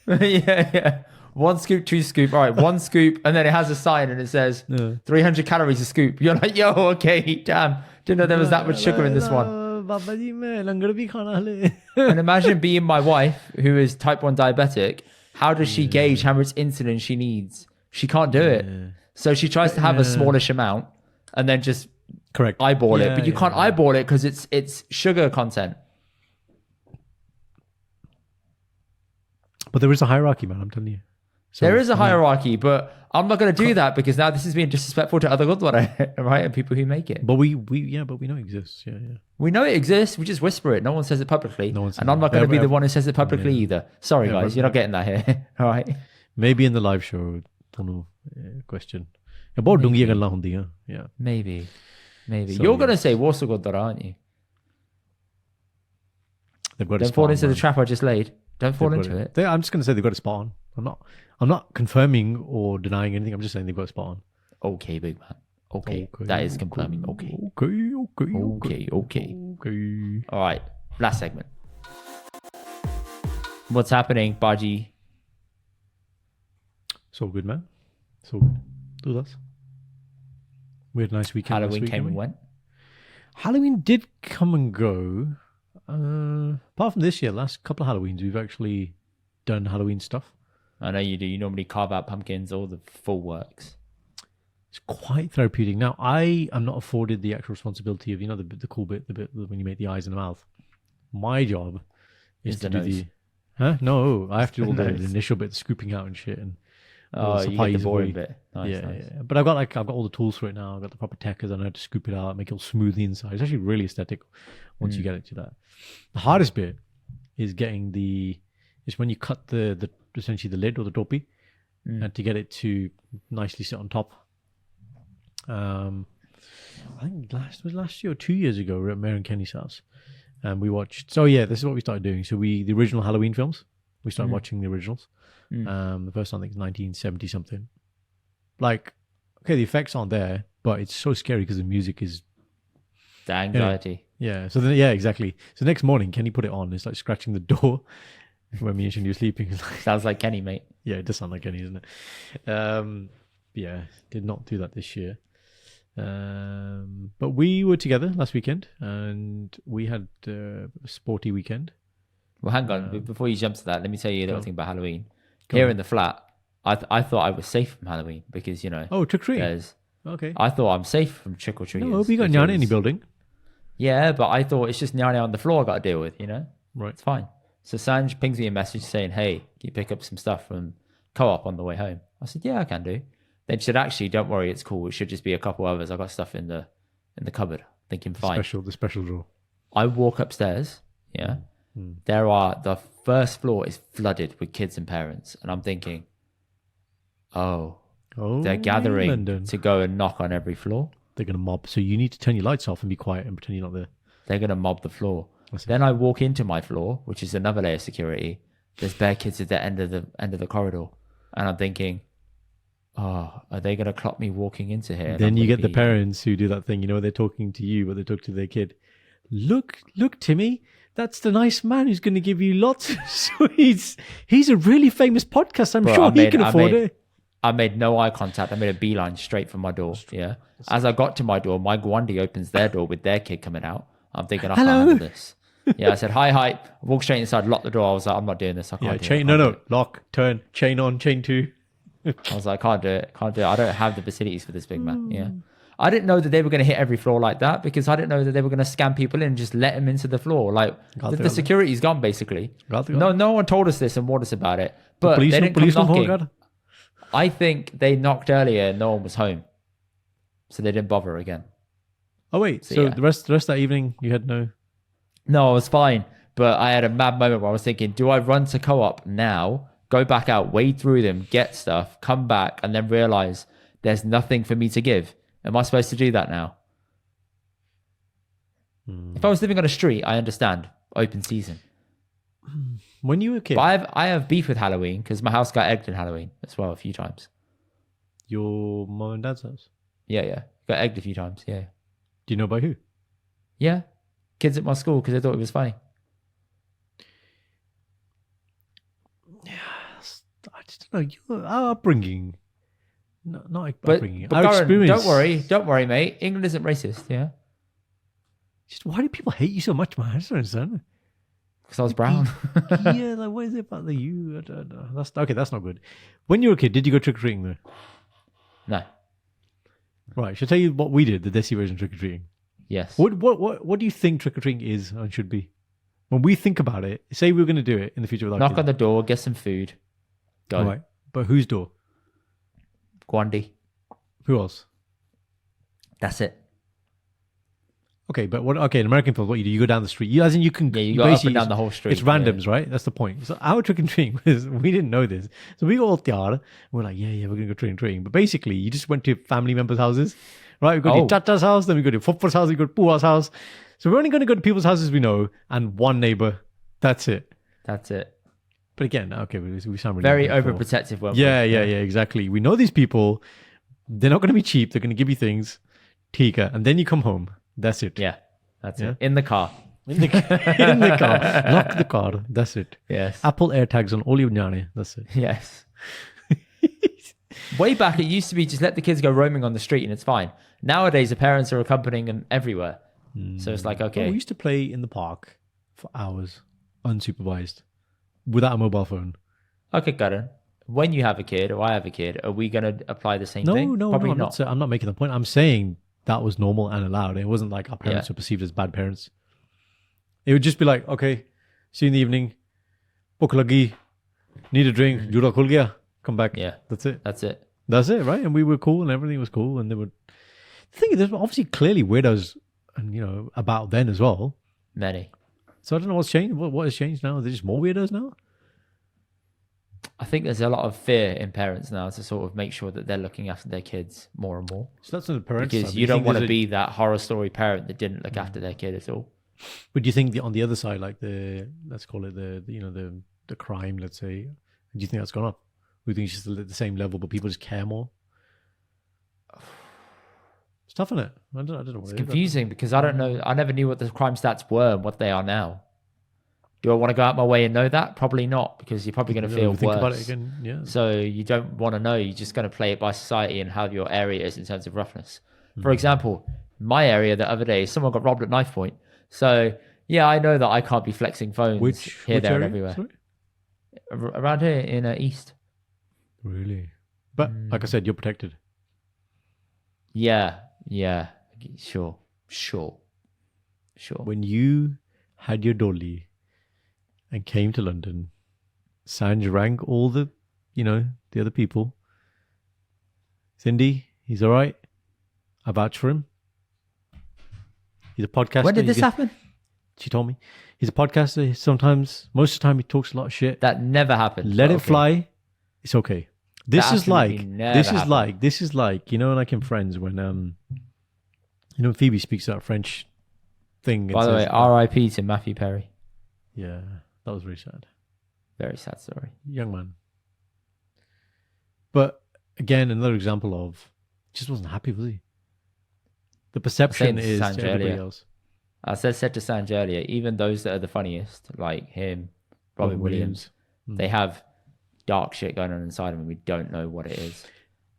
yeah. 1 scoop, 2 scoop. All right, 1 scoop, and then it has a sign and it says Yeah. 300 calories a scoop. You're like, yo, okay, damn. Didn't know there was that much sugar in this one. Baba ji, main langar bhi khana hale. And imagine being my wife, who is type 1 diabetic. How does she gauge how much insulin she needs? She can't do it. So she tries to have a smallish amount and then just Correct. eyeball it. Yeah, But you yeah, can't yeah. eyeball it because it's sugar content. But there is a hierarchy, man. I'm telling you. So, There is a hierarchy, but I'm not going to do that because now this is being disrespectful to other Gurdwara, right? And people who make it. But we know it exists. Yeah. We know it exists. We just whisper it. No one says it publicly. No one says and I'm it. not going to be the Ever- one who says it publicly either. Sorry, Ever- guys. You're not getting that here. All right. Maybe in the live show, question. About dungiyan ਗੱਲਾਂ ਹੁੰਦੀਆਂ. Yeah. Maybe. So, You're going to say Warsaw Gurdwara, aren't you? They've got a Don't spot fall on, into the man. trap I just laid. Don't fall They've got into it. I'm just going to say they've got a spot on. I'm not confirming or denying anything. I'm just saying they've got a spot on. Okay, big man. Okay. That is confirming. Okay. Okay. All right. Last segment. What's happening, Baji? So good, man. So good. Do that. We had a nice weekend. Halloween last came weekend, and went. Halloween did come and go. Apart from this year, last couple of Halloweens, we've actually done Halloween stuff. I know you do. You normally carve out pumpkins, all the full works. It's quite therapeutic. Now, I am not afforded the actual responsibility of, the cool bit, the bit when you make the eyes and the mouth. My job is to the do nose. the... Huh? No, I have to do all the Nose. initial bit, the scooping out and shit. And Oh, you get the boring bit. Nice, yeah, nice. yeah. But I've got all the tools for it now. I've got the proper techers. I know how to scoop it out, make it all smooth inside. It's actually really aesthetic once you get it to that. The hardest bit is is when you cut the essentially the lid or the topi, and to get it to nicely sit on top. I think last year or 2 years ago, we were at Mary and Kenny's house, and we watched. So yeah, this is what we started doing. So the original Halloween films. We started watching the originals. The first one I think is 1970 something. Like, okay, the effects aren't there, but it's so scary because the music is. The anxiety. Yeah. So then, yeah, exactly. So next morning, Kenny put it on. It's like scratching the door when me and Shindy were sleeping. It's like, Sounds like Kenny, mate. yeah, it does sound like Kenny, doesn't it? Yeah, did not do that this year. But we were together last weekend, and we had a sporty weekend. Well, hang on. Before you jump to that, let me tell you a little thing about Halloween. Go Here on. in the flat, I thought I was safe from Halloween because, Oh, trick-or-treating. there's... Okay. I thought I'm safe from trick-or-treaters. No, but you got Nyana in your building. Yeah, but I thought it's just Nyana on the floor I got to deal with, Right. It's fine. So Sanj pings me a message saying, hey, can you pick up some stuff from Co-op on the way home? I said, yeah, I can do. Then she said, actually, don't worry, it's cool. It should just be a couple others. I got stuff in the cupboard. Thinking, fine. The special drawer. I walk upstairs, yeah. The first floor is flooded with kids and parents. And I'm thinking, oh, they're gathering London. to go and knock on every floor. They're going to mob. So you need to turn your lights off and be quiet and pretend you're not there. They're going to mob the floor. That's it. Then I walk into my floor, which is another layer of security. There's bare kids at the end of the corridor. And I'm thinking, oh, are they going to clock me walking into here? And Then I'm you gonna get the be- parents who do that thing, they're talking to you, but they talk to their kid. Look, Timmy, that's the nice man who's going to give you lots of sweets. He's a really famous podcast. I'm Bro, sure he can afford it. I made no eye contact. I made a beeline straight for my door. Yeah. As I got to my door, my Gwandi opens their door with their kid coming out. I'm thinking, I can't handle this. Yeah, I said, hi. I walked straight inside, locked the door. I was like, I'm not doing this. I can't Yeah, do chain. it. I can't do No, it. lock, turn, chain on, chain two. I was like, can't do it. I don't have the facilities for this big man. Yeah. I didn't know that they were going to hit every floor like that because I didn't know that they were going to scan people in and just let them into the floor. Like the security's gone basically. No one told us this and warned us about it. But they didn't come knocking. I think they knocked earlier and no one was home. So they didn't bother again. Oh, wait. So, So yeah. the rest of that evening, you had no... No, I was fine. But I had a mad moment where I was thinking, do I run to Co-op now, go back out, wade through them, get stuff, come back, and then realize there's nothing for me to give? Am I supposed to do that now? If I was living on a street, I understand. Open season. When you were a kid, But I have beef with Halloween because my house got egged in Halloween as well a few times. your mom and dad's house, Yeah. Got egged a few times. Yeah. do you know by who? Yeah. Kids at my school because they thought it was funny. I just don't know. Our upbringing... Not But, upbringing. but Our Goran, experience... don't worry, mate. England isn't racist, yeah? Just why do people hate you so much, man? I just don't understand. Because I was brown. Yeah, like what is it about the you? I don't know. That's not good. When you were a kid, did you go trick or treating though? No. Right. Should I tell you what we did? The Desi version trick or treating. Yes. What do you think trick or treating is and should be? When we think about it, say we were going to do it in the future with our Knock kids. on the door, get some food. Go. All right. But whose door? Guandi. Who else? That's it. Okay, but what? Okay, in American films, what you do? You go down the street. As in, you can. Yeah, you go up basically- and down the whole street. It's randoms, right? That's the point. So our trick and treating was we didn't know this, so we got all tiara. We're like, yeah, we're gonna go trick and treating. But basically, you just went to family members' houses, right? We go to your Chacha's house, then we go to Fuffa's house, we go to Pua's house. So we're only going to go to people's houses we know and one neighbor. That's it. That's it. But again, okay, we sound really Very bad for- overprotective. weren't Yeah, we? exactly. We know these people. They're not going to be cheap. They're going to give you things, Tika, and then you come home. That's it. Yeah. That's Yeah. it. In the car. In the car. Lock the car. That's it. Yes. Apple AirTags on all your nyane. That's it. Yes. Way back, it used to be just let the kids go roaming on the street and it's fine. Nowadays, the parents are accompanying them everywhere. So it's like, Well, okay. we used to play in the park for hours, unsupervised, without a mobile phone. Okay, Karan. When you have a kid or I have a kid, are we going to apply the same No, thing? no, Probably no. not. I'm not making the point. I'm saying that was normal and allowed. It wasn't like our parents were perceived as bad parents. It would just be like, okay, see you in the evening. Bhuk lagi. Need a drink. Juda khul gaya. Come back. Yeah. That's it. That's it. That's it, right? And we were cool and everything was cool. And they would. The thing is, there's obviously clearly weirdos, and about then as well. Many. So I don't know what's changed. What has changed now? Are there just more weirdos now? I think there's a lot of fear in parents now to sort of make sure that they're looking after their kids more and more. So that's on the parents' Because side. you don't think want to there's be that horror story parent that didn't look after their kid at all. But do you think on the other side, like let's call it the crime, let's say, do you think that's gone up? Do you think it's just at the same level, but people just care more? It's tough, isn't it? I don't know what It's it is. confusing because I don't know. I never knew what the crime stats were and what they are now. Do I want to go out my way and know that? Probably not, because you're probably going to You feel know, think worse. about it again. Yeah. So you don't want to know. You're just going to play it by society and how your area is in terms of roughness. Hmm. For example, my area the other day, someone got robbed at knife point. So yeah, I know that I can't be flexing phones here, there, and everywhere. Sorry? Around here in East. Really? But like I said, you're protected. Yeah, sure. When you had your dolly and came to London, Sanj rang all the other people. Cindy, he's all right. I vouch for him. He's a podcaster. When did this happen? She told me. He's a podcaster. Sometimes, most of the time, he talks a lot of shit. That never happened. Let but it okay. fly. It's okay. This That is like, absolutely never happened. like in Friends when Phoebe speaks that French thing. By the way, R.I.P. to Matthew Perry. Yeah, that was really sad. Very sad story. Young man. But again, another example of just wasn't happy, was he? The perception Same is Sanj to everybody earlier. else. I said to Sanj earlier, even those that are the funniest, like him, Robin Williams, they have dark shit going on inside them and we don't know what it is.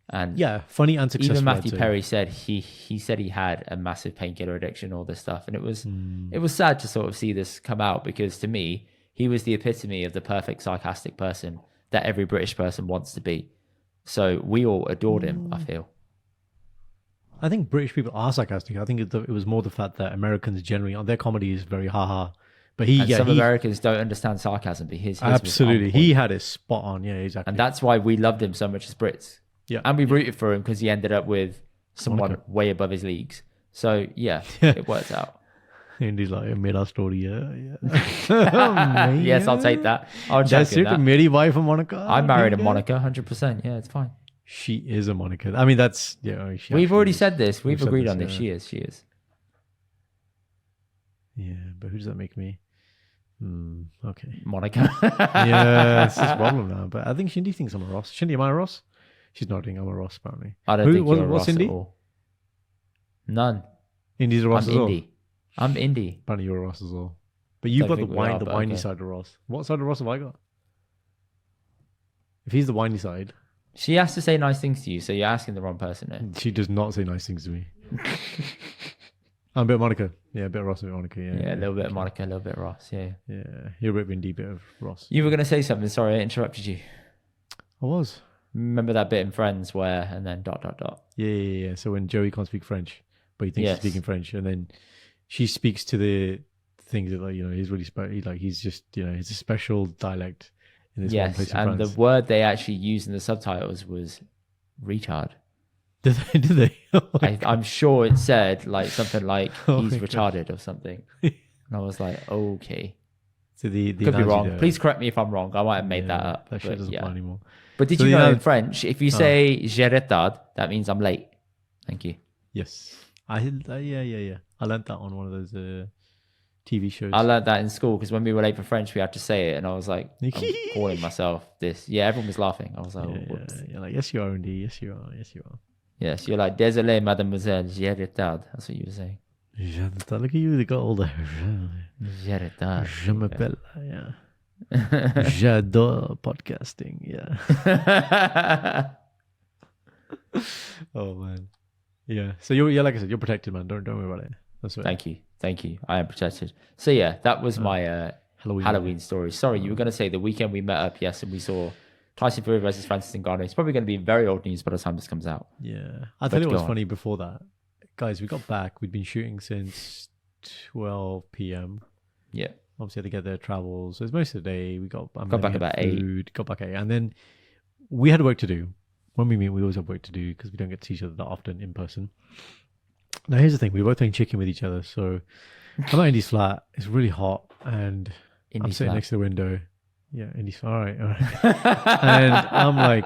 And Yeah, funny and successful. even I'd Matthew say. Perry said he said he had a massive painkiller addiction, all this stuff. And it was sad to sort of see this come out, because to me, he was the epitome of the perfect sarcastic person that every British person wants to be. So we all adored him, I feel. I think British people are sarcastic. I think it was more the fact that Americans generally, their comedy is very ha-ha. But Some Americans don't understand sarcasm, but his was on absolutely. point. He had it spot on. Yeah, exactly. And that's why we loved him so much as Brits. Yeah. And we rooted for him because he ended up with someone Monica. way above his leagues. So yeah, it worked out. And he's like, made our story, yeah. Yes, I'll take that. I'll That's check it. that. Meri wife of Monica. I married a Yeah. Monica, 100%. Yeah, it's fine. She is a Monica. I mean, that's she We've already actually is. said this. We've said agreed this, on this. yeah. She is. Yeah, but who does that make me? Okay. Monica. Yeah, it's a problem now. But I think Shindy thinks I'm a Ross. Shindy, am I a Ross? She's nodding. I'm a Ross, apparently. I don't think you're a what's Ross Indy? at all. None. Indy's a Ross I'm as well. indie. I'm indie. Apparently you're a Ross as well. But you've got Don't the think we are, the but whiny okay. side of Ross. What side of Ross have I got? If he's the whiny side, She has to say nice things to you, so you're asking the wrong person here. she does not say nice things to me. I'm a bit Monica. Yeah, a bit Ross, a bit Monica. Yeah, Yeah, a little bit Monica, a little bit Ross. Yeah. Yeah, you're a bit Indy, bit of Ross. You were going to say something. Sorry, I interrupted you. I was. Remember that bit in Friends where, and then ... Yeah. So when Joey can't speak French, but he thinks Yes. he's speaking French, and then she speaks to the things that he's really he's just it's a special dialect in this one Yes, place in and France. the word they actually used in the subtitles was retard. Did they? Oh my I'm sure it said like something like Oh he's my God. retarded or something. And I was like, okay. So the Could be analogy wrong. there- Please correct me if I'm wrong. I might have made that Yeah, up. That shit but doesn't yeah. apply anymore. But did So you the know in anal- French, if you say j'ai retard, that means I'm late. Thank you. Yes. Yeah. I learned that on one of those TV shows. I learned that in school because when we were late for French, we had to say it. And I was like, I'm calling myself this. Yeah, everyone was laughing. I was like, yeah, whoops. you're like, yes, you are indeed. Yes, you are. Yes, you are. Yes, you're like, désolé, mademoiselle, j'ai retard. That's what you were saying. J'adore. Look at you, they got all the. J'ai retard. Je m'appelle. Yeah. J'adore podcasting. Yeah. Oh man. Yeah. So you're like I said, you're protected, man. Don't worry about it. That's right. Thank you. I am protected. So yeah, that was my Halloween story. Sorry, you were going to say the weekend we met up, yes, and we saw Tyson Fury versus Francis Ngannou. It's probably going to be very old news by the time this comes out. Yeah. I'll tell you go what's on. funny before that. Guys, we got back. We'd been shooting since 12 p.m. Yeah. Obviously, had to get there, travel. So it's most of the day. We got Got back about 8. Got back 8. And then we had work to do. When we meet, we always have work to do because we don't get to see each other that often in person. Now, here's the thing. We were both playing chicken with each other. So I'm at Indy's flat. It's really hot. And I'm Indy's sitting flat. next to the window. Yeah, Indy's flat. All right. And I'm like,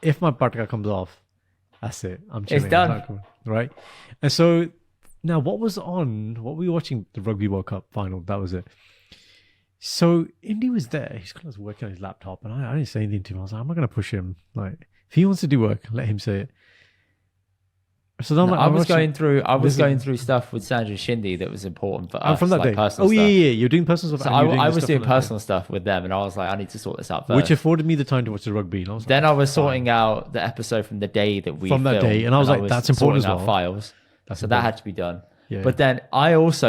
if my partner comes off, that's it. I'm chilling. done. not coming, right? And so now what was on? What were we watching? The Rugby World Cup final. That was it. So Indy was there. He's kind of working on his laptop. And I didn't say anything to him. I was like, I'm not going to push him. Like, if he wants to do work, let him say it. So then I'm like, I I'm was watching- going through stuff with Sandra Shindy that was important for us. from that like day. personal Oh, stuff. yeah. You're doing personal stuff. So and you're doing I the was stuff doing on that day. personal stuff with them, and I was like, I need to sort this out first. Which afforded me the time to watch the rugby. And I was like, Then I was sorting out the episode from the day that we From that filmed, day, and I was like, that's important sorting as out well. files. That's So important. that had to be done. Yeah. But then it was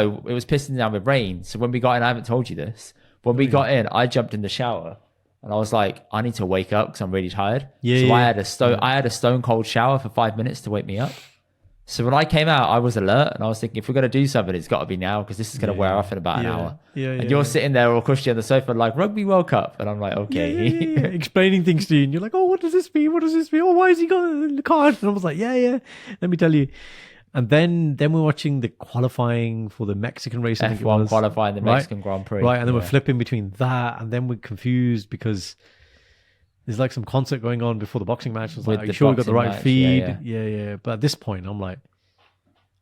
pissing down with rain. So when we got in, I haven't told you this. When we got in, I jumped in the shower and I was like, I need to wake up because I'm really tired. Yeah, so yeah. I had a stone cold shower for 5 minutes to wake me up. So when I came out, I was alert and I was thinking, if we're going to do something, it's got to be now because this is going to wear off in about an hour. And you're sitting there all cushy on the sofa like, Rugby World Cup. And I'm like, okay. Yeah. Explaining things to you, and you're like, "Oh, what does this mean? What does this mean? Oh, why has he got the card?" And I was like, "Yeah. Let me tell you." And then we're watching the qualifying for the Mexican race. I think it F1 was, qualifying the right? Mexican Grand Prix. right? And then we're Yeah. flipping between that, and then we're confused because there's like some concert going on before the boxing match. I was With like, "Are the you sure we got the boxing right match, feed?" yeah. Yeah. But at this point, I'm like,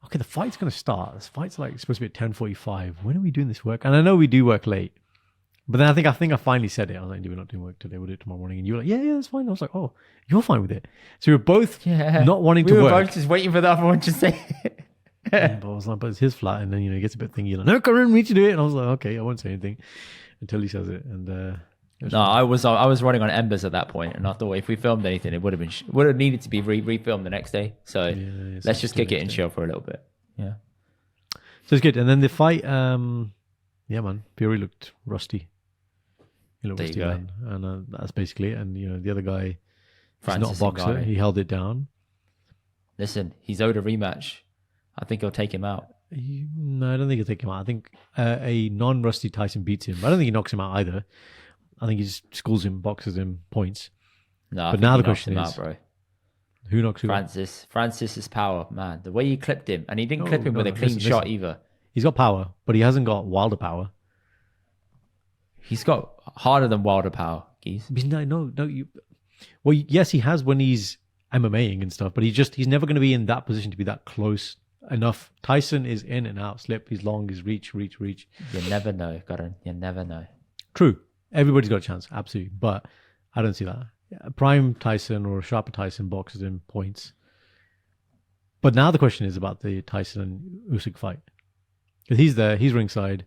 "Okay, the fight's gonna start. This fight's like supposed to be at 10:45. When are we doing this work?" And I know we do work late. But then I think I finally said it. I was like, we're not doing work today. We'll do it tomorrow morning. And you were like, yeah, that's fine. I was like, oh, you're fine with it. So we were both not wanting we to were work. both just waiting for the other one to say it. Yeah, but I was like, but it's his flat. And then, he gets a bit thingy. Like, no, come on, we need to do it. And I was like, okay, I won't say anything until he says it. And it was No, I was running on embers at that point, and I thought if we filmed anything, it would have needed to be refilmed the next day. So it's let's just the kick it next and day. chill for a little bit. Yeah, So it's good. And then the fight, yeah, man, Fury looked rusty. He looked There rusty, you go. man. And that's basically it. And, the other guy, he's Francis not a boxer. Ngannou. He held it down. Listen, he's owed a rematch. I think he'll take him out. No, I don't think he'll take him out. I think a non-rusty Tyson beats him. I don't think he knocks him out either. I think he just schools him, boxes him, points. No, I But think now he the knocks question him is, out, bro. Who knocks who out? Francis's power, man. The way he clipped him, and he didn't clip him No, with a no, clean listen. shot either. He's got power, but he hasn't got Wilder power. He's got harder than Wilder power, geez. No. Well, yes, he has when he's MMAing and stuff, but he's never going to be in that position to be that close enough. Tyson is in and out, slip, he's long, he's reach. You never know, Karan. You never know. True. Everybody's got a chance, absolutely. But I don't see that. Prime Tyson or sharper Tyson boxes him points. But now the question is about the Tyson and Usyk fight. Because he's there, he's ringside.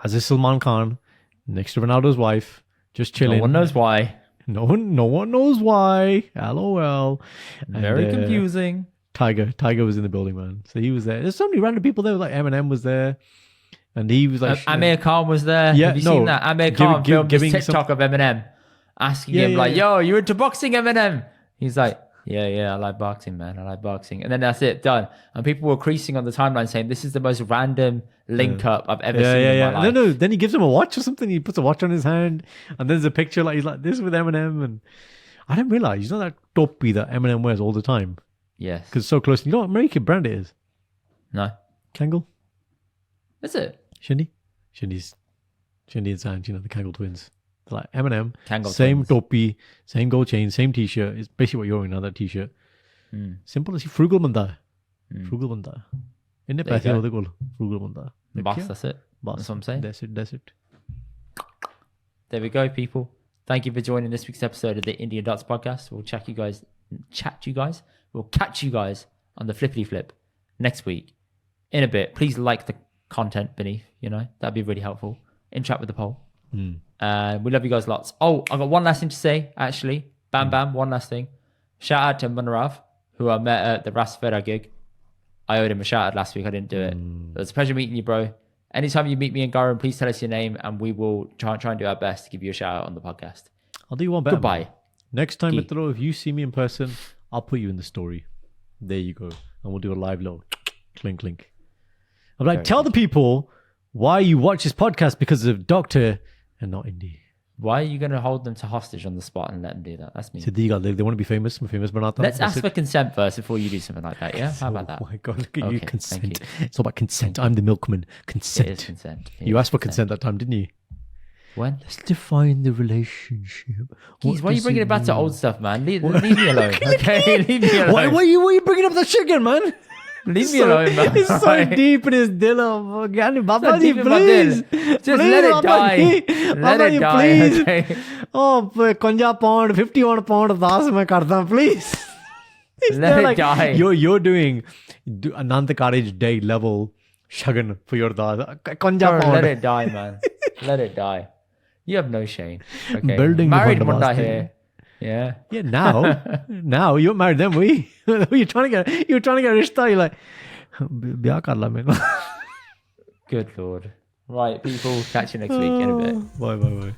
As is Salman Khan, next to Ronaldo's wife, just chilling. No one knows why. No one knows why. LOL. And, Very confusing. Tiger was in the building, man. So he was there. There's so many random people there. Like Eminem was there, and he was like, Amir Khan was there. Yeah, Have you no, seen that? Amir Khan filmed this giving TikTok of Eminem, asking him like, yeah. "Yo, you into boxing, Eminem?" He's like, Yeah, I like boxing, man. I like boxing. And then that's it, done. And people were creasing on the timeline saying, this is the most random link up I've ever seen in my life. No. Then he gives him a watch or something. He puts a watch on his hand. And there's a picture like he's like this with Eminem. And I didn't realize, you know that topi that Eminem wears all the time? Yes. Because it's so close. You know what American brand it is? No. Kangol? Is it? Shindy and Sanj, you know, the Kangol twins. They're like Eminem, Kangol same twins. topi, same gold chain, same t-shirt. It's basically what you're wearing now, that t-shirt. Simple as frugal banda. Frugal banda. Inne There you paise go. hode kol. Frugal banda. Boss, that's it. Boss. That's what I'm saying. That's it. There we go, people. Thank you for joining this week's episode of the Indian Dots podcast. We'll chat you guys. We'll catch you guys on the flippity flip next week. In a bit, please like the content beneath, you know, that'd be really helpful. Interact with the poll. We love you guys lots. Oh, I got one last thing to say, actually. Bam, one last thing. Shout out to Munarav, who I met at the Rasvera gig. I owed him a shout out last week. I didn't do it. It was a pleasure meeting you, bro. Anytime you meet me in Garum, please tell us your name and we will try and do our best to give you a shout out on the podcast. I'll do you one better. Goodbye. Next time, Gee. Mitro, if you see me in person, I'll put you in the story. There you go. And we'll do a live low. Clink, clink. I'm like, Very tell the people why you watch this podcast because of Doctor and not Indy. Why are you going to hold them to hostage on the spot and let them do that? That's me. So they want to be famous. Banata. Let's ask for consent first before you do something like that, yeah? How about that? Oh my God, look at you. Okay, Consent. thank you. It's all about consent. I'm the milkman. Consent. It is consent. It You is asked for consent that time, didn't you? When? Let's define the relationship. Geez, why are you does bringing it back to mean? old stuff, man? Leave me alone, okay? Leave me alone. Why are you bringing up that shit again, man? Leave me alone, man. It's so Right? deep in his dil. Gani, Baba Not ji, deep in my please. dill. Just Please, let it Baba die. ji. Let Baba it ji, die, please. okay? Oh, 51 pound, 51 pound, Ardaas mein karda, please. Let it die. You're doing Anand Carriage Day level shagan for your Ardaas. 51 Bro, pound. let it die, man. Let it die. You have no shame. Okay. Building the Married Punjabi Munda thing. here. Yeah. Yeah, now you're married. Then you're trying to get rishta. You're like, "Bya kar la main." Good Lord. Right, people. Catch you next week in a bit. Bye.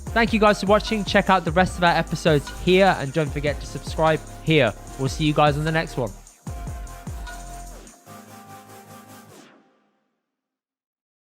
Thank you guys for watching. Check out the rest of our episodes here and don't forget to subscribe here. We'll see you guys on the next one.